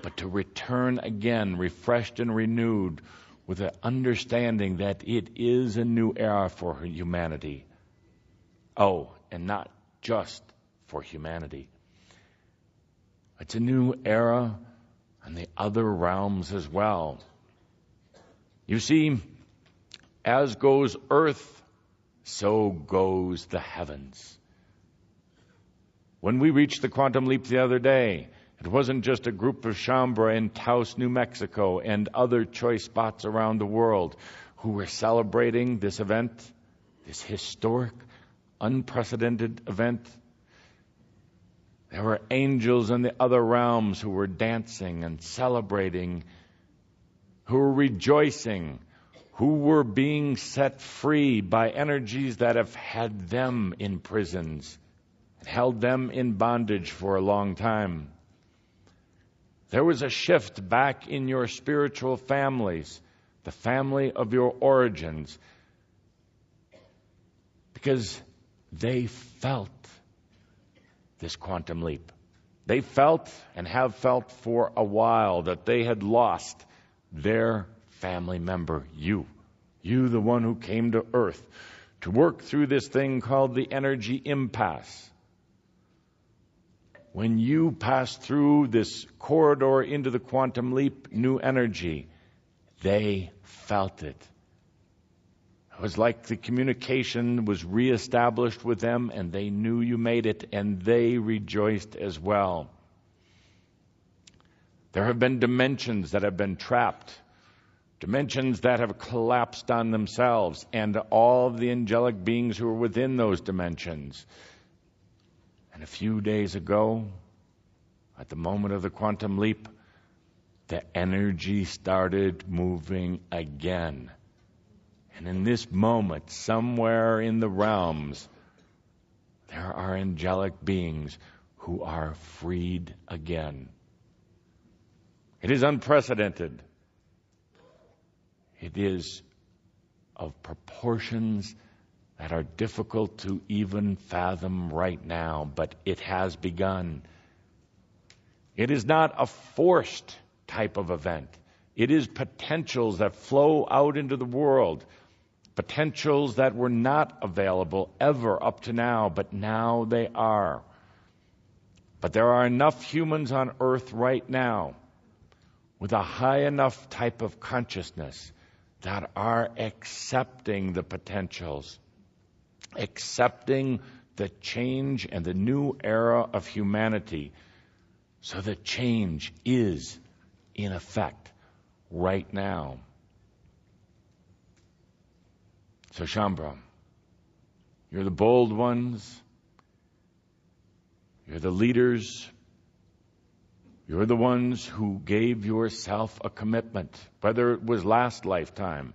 but to return again, refreshed and renewed, with an understanding that it is a new era for humanity. Oh, and not just for humanity. It's a new era in the other realms as well. You see, as goes earth, so goes the heavens. When we reached the quantum leap the other day, it wasn't just a group of Shambra in Taos, New Mexico, and other choice spots around the world who were celebrating this event, this historic, unprecedented event. There were angels in the other realms who were dancing and celebrating, who were rejoicing, who were being set free by energies that have had them in prisons, held them in bondage for a long time. There was a shift back in your spiritual families, the family of your origins, because they felt this quantum leap. They felt and have felt for a while that they had lost their family member, you, the one who came to Earth to work through this thing called the energy impasse. When you pass through this corridor into the quantum leap, new energy, they felt it. It was like the communication was reestablished with them, and they knew you made it, and they rejoiced as well. There have been dimensions that have been trapped, dimensions that have collapsed on themselves, and all of the angelic beings who are within those dimensions. And a few days ago, at the moment of the quantum leap, the energy started moving again. And in this moment, somewhere in the realms, there are angelic beings who are freed again. It is unprecedented. It is of proportions that are difficult to even fathom right now, but it has begun. It is not a forced type of event. It is potentials that flow out into the world, potentials that were not available ever up to now, but now they are. But there are enough humans on Earth right now with a high enough type of consciousness that are accepting the potentials, accepting the change and the new era of humanity. So the change is in effect right now. So Shambhala, you're the bold ones, you're the leaders, you're the ones who gave yourself a commitment, whether it was last lifetime,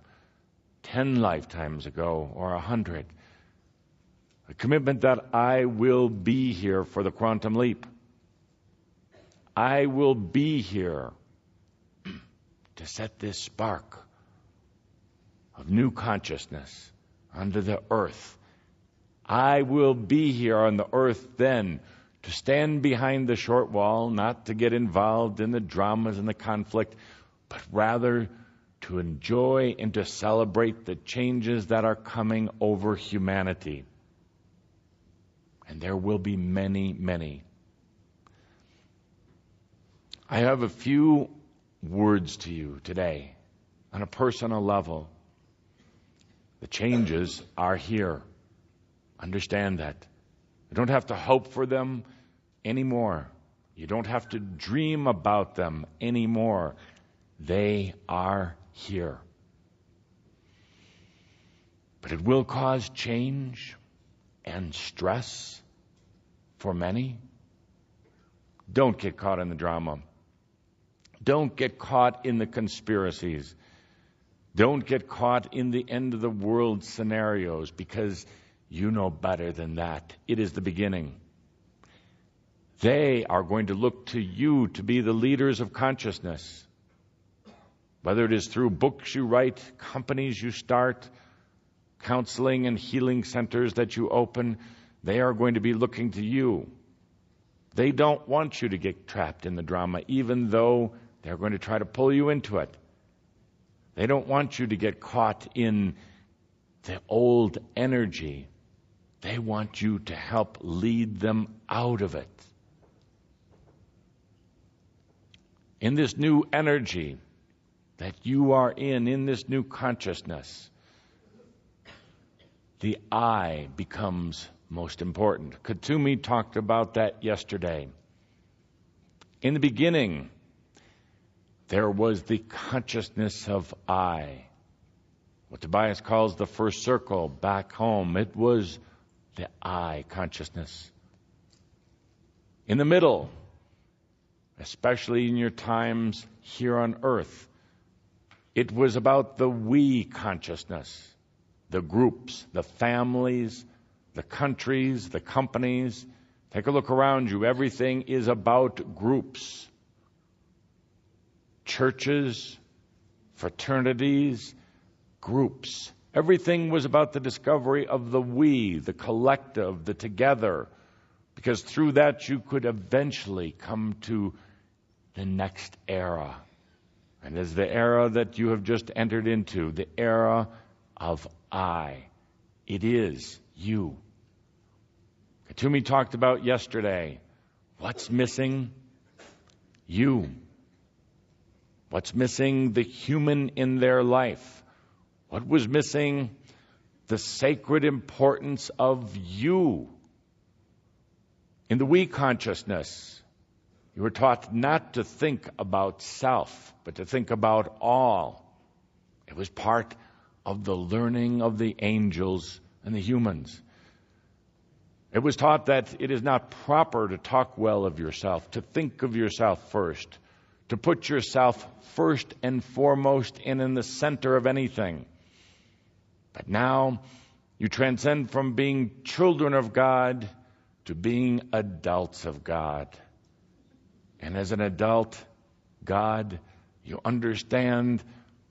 10 lifetimes ago, or 100. A commitment that I will be here for the quantum leap. I will be here to set this spark of new consciousness under the earth. I will be here on the earth then to stand behind the short wall, not to get involved in the dramas and the conflict, but rather to enjoy and to celebrate the changes that are coming over humanity. And there will be many, many. I have a few words to you today on a personal level. The changes are here. Understand that. You don't have to hope for them anymore. You don't have to dream about them anymore. They are here. But it will cause change and stress for many. Don't get caught in the drama. Don't get caught in the conspiracies. Don't get caught in the end of the world scenarios, because you know better than that. It is the beginning. They are going to look to you to be the leaders of consciousness. Whether it is through books you write, companies you start, counseling and healing centers that you open, they are going to be looking to you. They don't want you to get trapped in the drama, even though they're going to try to pull you into it. They don't want you to get caught in the old energy. They want you to help lead them out of it. In this new energy that you are in this new consciousness, the I becomes most important. Kuthumi talked about that yesterday. In the beginning, there was the consciousness of I. What Tobias calls the first circle back home. It was the I consciousness. In the middle, especially in your times here on earth, it was about the we consciousness. The groups, the families, the countries, the companies. Take a look around you. Everything is about groups. Churches, fraternities, groups. Everything was about the discovery of the we, the collective, the together, because through that you could eventually come to the next era. And as the era that you have just entered into, the era of I. It is you. Kuthumi talked about yesterday. What's missing? You. What's missing? The human in their life. What was missing? The sacred importance of you. In the we consciousness, you were taught not to think about self, but to think about all. It was part of the learning of the angels and the humans. It was taught that it is not proper to talk well of yourself, to think of yourself first, to put yourself first and foremost and in the center of anything. But now you transcend from being children of God to being adults of God. And as an adult, God, you understand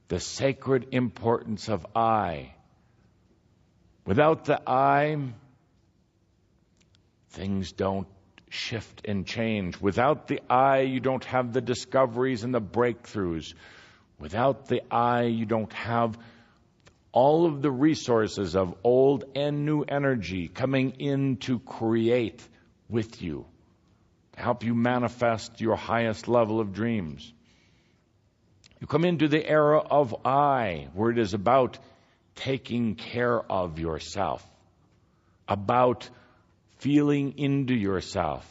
the sacred importance of I. Without the I, things don't shift and change. Without the I, you don't have the discoveries and the breakthroughs. Without the I, you don't have all of the resources of old and new energy coming in to create with you, to help you manifest your highest level of dreams. You come into the era of I, where it is about taking care of yourself, about feeling into yourself,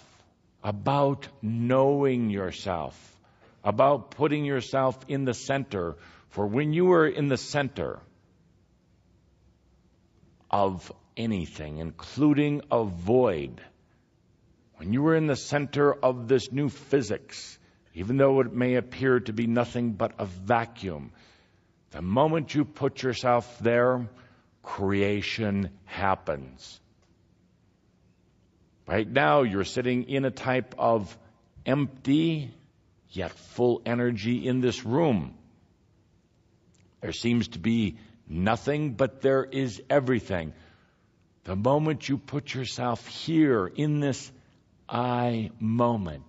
about knowing yourself, about putting yourself in the center. For when you are in the center of anything, including a void, when you are in the center of this new physics, even though it may appear to be nothing but a vacuum, the moment you put yourself there, creation happens. Right now, you're sitting in a type of empty, yet full energy in this room. There seems to be nothing, but there is everything. The moment you put yourself here in this I moment,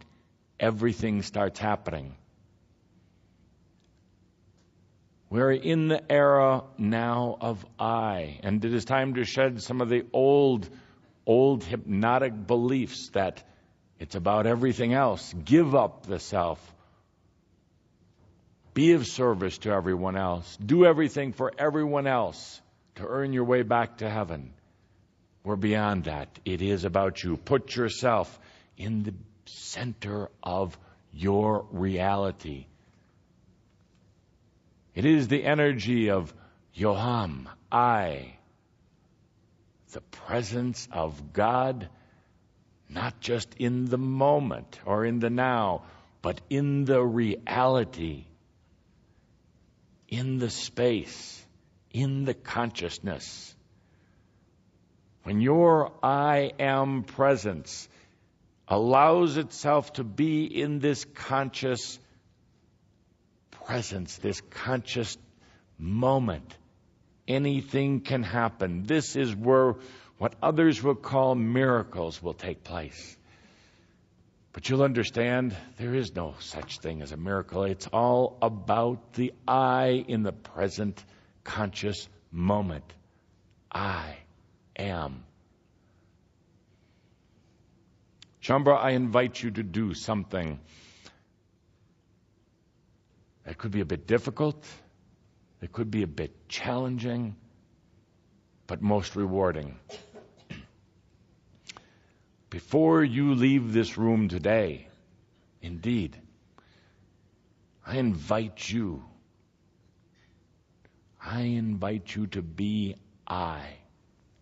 everything starts happening. We're in the era now of I, and it is time to shed some of the old hypnotic beliefs that it's about everything else. Give up the self. Be of service to everyone else. Do everything for everyone else to earn your way back to heaven. We're beyond that. It is about you. Put yourself in the center of your reality. It is the energy of Yoham, I, the presence of God, not just in the moment or in the now, but in the reality, in the space, in the consciousness. When your I am presence allows itself to be in this conscious presence, this conscious moment, anything can happen. This is where what others will call miracles will take place. But you'll understand there is no such thing as a miracle. It's all about the I in the present conscious moment. I am. Shambra, I invite you to do something that could be a bit difficult, it could be a bit challenging, but most rewarding. Before you leave this room today, indeed, I invite you to be I,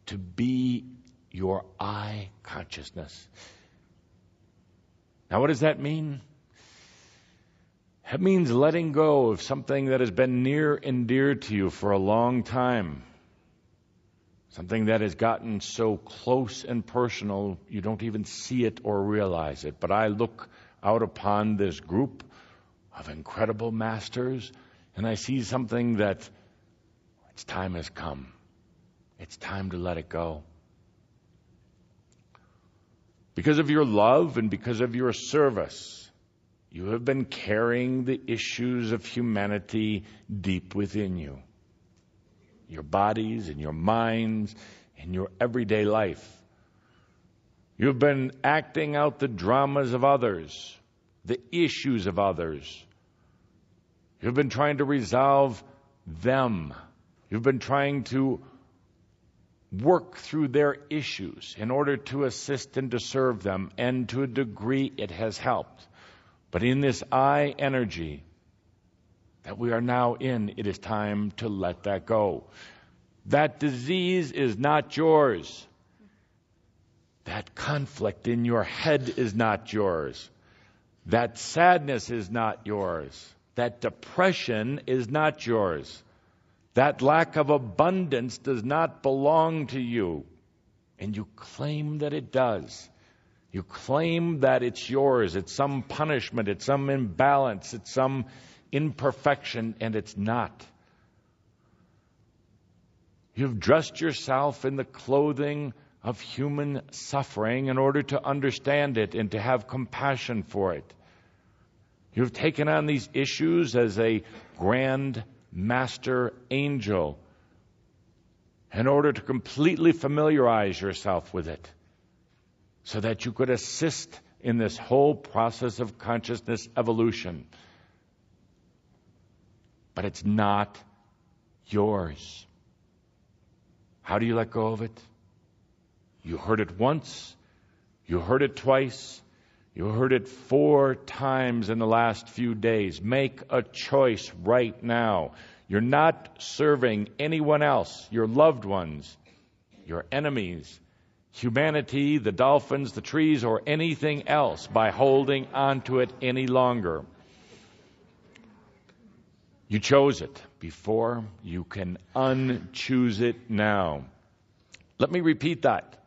to be your I consciousness. Now, what does that mean? It means letting go of something that has been near and dear to you for a long time. Something that has gotten so close and personal, you don't even see it or realize it. But I look out upon this group of incredible masters, and I see something that its time has come. It's time to let it go. Because of your love and because of your service, you have been carrying the issues of humanity deep within you. Your bodies and your minds and your everyday life. You've been acting out the dramas of others, the issues of others. You've been trying to resolve them. You've been trying to work through their issues in order to assist and to serve them, and to a degree it has helped. But in this I energy that we are now in, it is time to let that go. That disease is not yours. That conflict in your head is not yours. That sadness is not yours. That depression is not yours. That lack of abundance does not belong to you. And you claim that it does. You claim that it's yours. It's some punishment. It's some imbalance. It's some imperfection, and it's not. You've dressed yourself in the clothing of human suffering in order to understand it and to have compassion for it. You've taken on these issues as a grand master angel in order to completely familiarize yourself with it, so that you could assist in this whole process of consciousness evolution. but it's not yours. How do you let go of it? You heard it once, you heard it twice, you heard it 4 times in the last few days. Make a choice right now. You're not serving anyone else, your loved ones, your enemies, humanity, the dolphins, the trees, or anything else by holding on to it any longer. You chose it before. You can unchoose it now. Let me repeat that.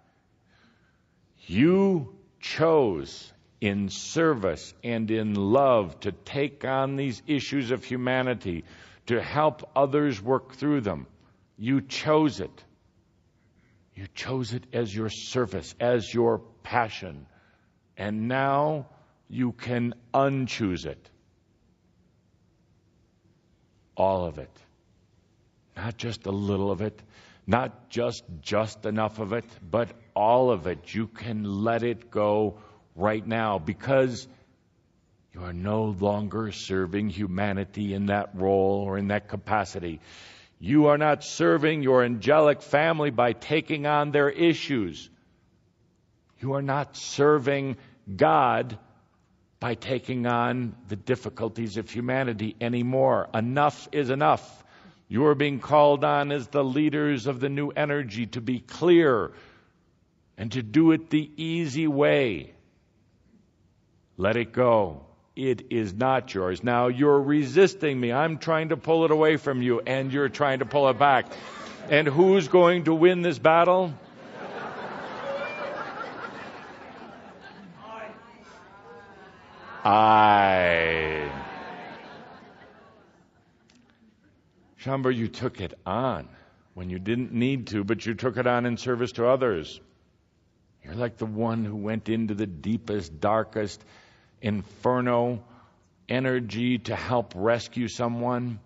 You chose in service and in love to take on these issues of humanity, to help others work through them. You chose it. You chose it as your service, as your passion. And now you can unchoose it. All of it. Not just a little of it, not just enough of it, but all of it. You can let it go right now because you are no longer serving humanity in that role or in that capacity. You are not serving your angelic family by taking on their issues. You are not serving God by taking on the difficulties of humanity anymore. Enough is enough. You are being called on as the leaders of the new energy to be clear and to do it the easy way. Let it go. It is not yours. Now you're resisting me. I'm trying to pull it away from you, and you're trying to pull it back. And who's going to win this battle? I. Shambhar, you took it on when you didn't need to, but you took it on in service to others. You're like the one who went into the deepest, darkest inferno energy to help rescue someone.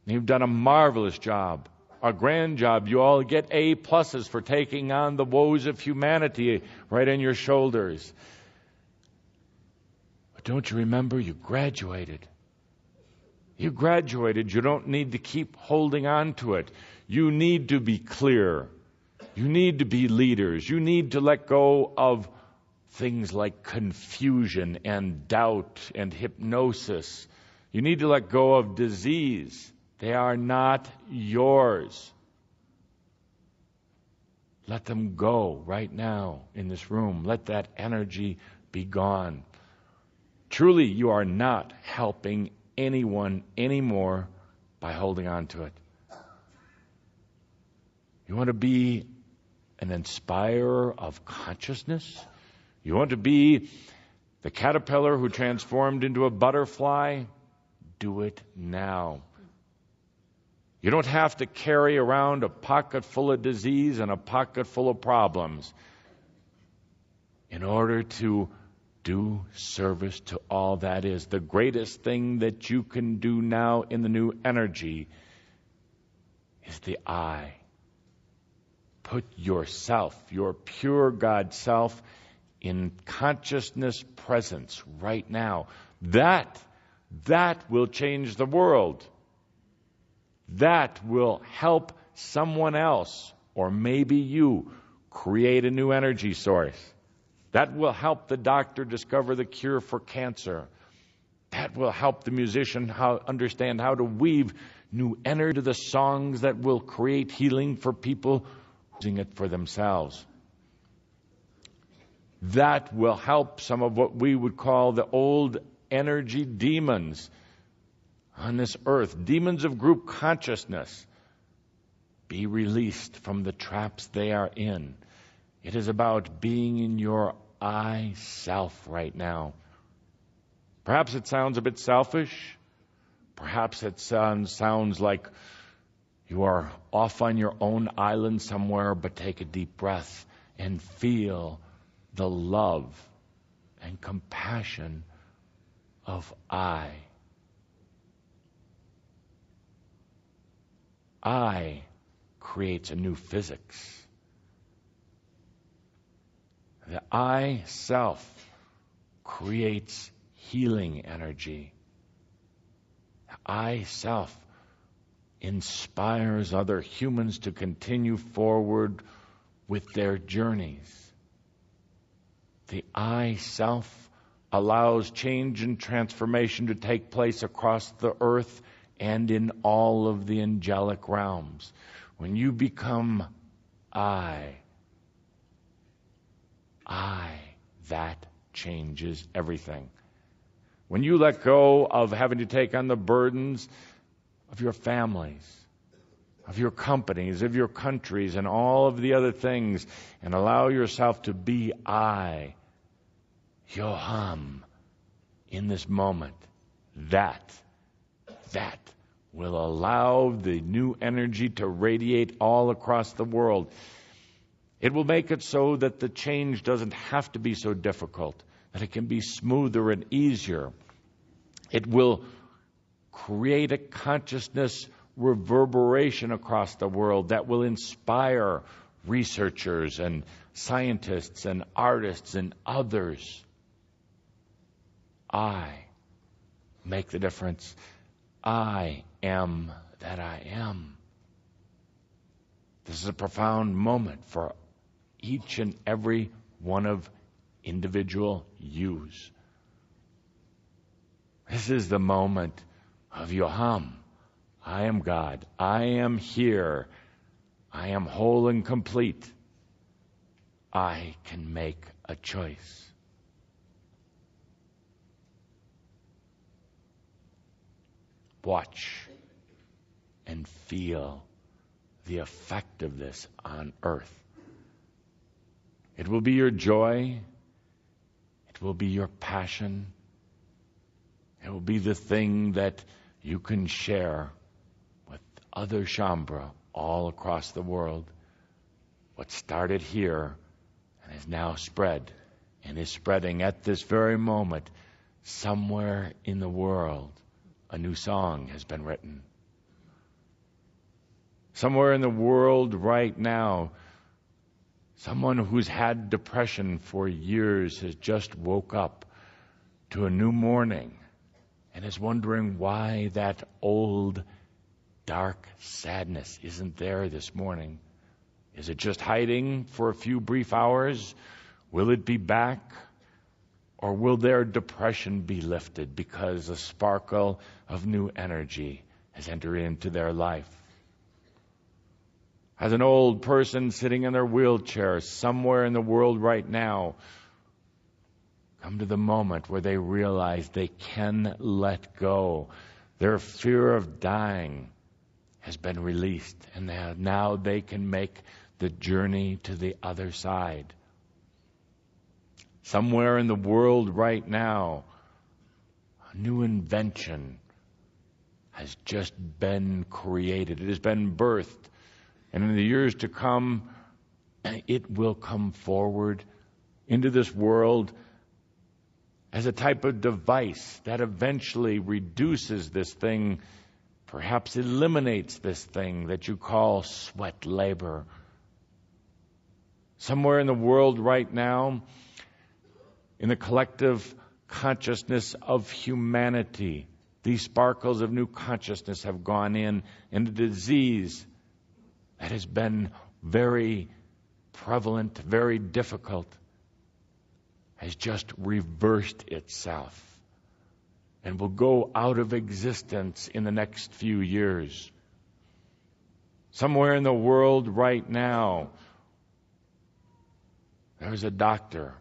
You've done a marvelous job, a grand job. You all get A+ for taking on the woes of humanity right on your shoulders. But don't you remember, you graduated. You graduated. You don't need to keep holding on to it. You need to be clear. You need to be leaders. You need to let go of things like confusion and doubt and hypnosis. You need to let go of disease. They are not yours. Let them go right now in this room. Let that energy be gone. Truly, you are not helping anyone anymore by holding on to it. You want to be an inspirer of consciousness? You want to be the caterpillar who transformed into a butterfly? Do it now. You don't have to carry around a pocket full of disease and a pocket full of problems in order to do service to all that is. The greatest thing that you can do now in the new energy is the I. Put yourself, your pure God self, in consciousness presence right now. That will change the world. That will help someone else, or maybe you, create a new energy source. That will help the doctor discover the cure for cancer. That will help the musician understand how to weave new energy to the songs that will create healing for people using it for themselves. That will help some of what we would call the old energy demons on this earth, demons of group consciousness, be released from the traps they are in. It is about being in your I self right now. Perhaps it sounds a bit selfish. Perhaps it sounds like you are off on your own island somewhere, but take a deep breath and feel the love and compassion of I. I creates a new physics. The I self creates healing energy. The I self inspires other humans to continue forward with their journeys. The I self allows change and transformation to take place across the earth and in all of the angelic realms. When you become I, that changes everything. When you let go of having to take on the burdens of your families, of your companies, of your countries, and all of the other things, and allow yourself to be I, Yoham, in this moment, that will allow the new energy to radiate all across the world. It will make it so that the change doesn't have to be so difficult, that it can be smoother and easier. It will create a consciousness reverberation across the world that will inspire researchers and scientists and artists and others. I make the difference. I am that I am. This is a profound moment for each and every one of individual yous. This is the moment of Yoham. I am God. I am here. I am whole and complete. I can make a choice. Watch and feel the effect of this on earth. It will be your joy. It will be your passion. It will be the thing that you can share with other Shambra all across the world. What started here and has now spread and is spreading at this very moment somewhere in the world. A new song has been written. Somewhere in the world right now, someone who's had depression for years has just woke up to a new morning and is wondering why that old dark sadness isn't there this morning. Is it just hiding for a few brief hours? Will it be back? Or will their depression be lifted because a sparkle of new energy has entered into their life? As an old person sitting in their wheelchair somewhere in the world right now, come to the moment where they realize they can let go. Their fear of dying has been released, and now they can make the journey to the other side. Somewhere in the world right now, a new invention has just been created. It has been birthed. And in the years to come, it will come forward into this world as a type of device that eventually reduces this thing, perhaps eliminates this thing that you call sweat labor. Somewhere in the world right now, in the collective consciousness of humanity, these sparkles of new consciousness have gone in, and the disease that has been very prevalent, very difficult, has just reversed itself and will go out of existence in the next few years. Somewhere in the world right now, there's a doctor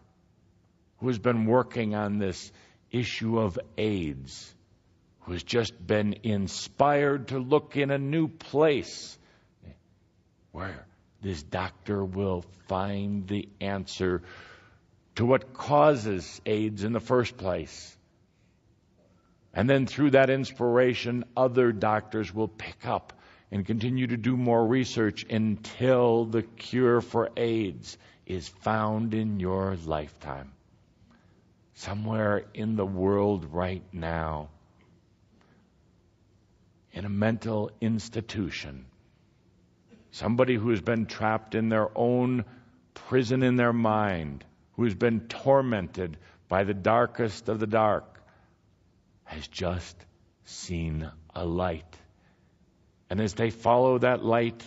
who has been working on this issue of AIDS, who has just been inspired to look in a new place where this doctor will find the answer to what causes AIDS in the first place. And then through that inspiration, other doctors will pick up and continue to do more research until the cure for AIDS is found in your lifetime. Somewhere in the world right now, in a mental institution, somebody who has been trapped in their own prison in their mind, who has been tormented by the darkest of the dark, has just seen a light. And as they follow that light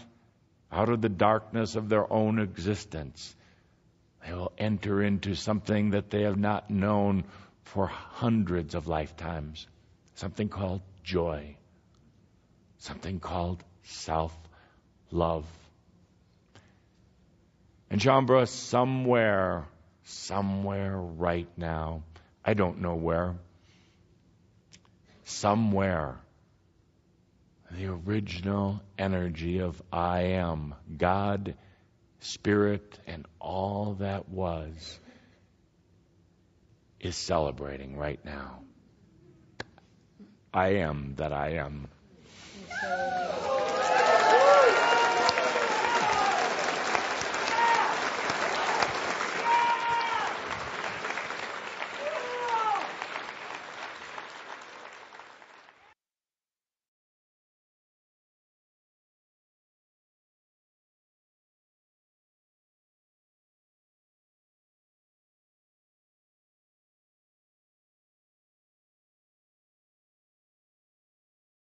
out of the darkness of their own existence, they will enter into something that they have not known for hundreds of lifetimes. Something called joy. Something called self-love. And Shaumbra, somewhere right now, I don't know where, somewhere, the original energy of I am, God, Spirit, and all that was, is celebrating right now. I am that I am.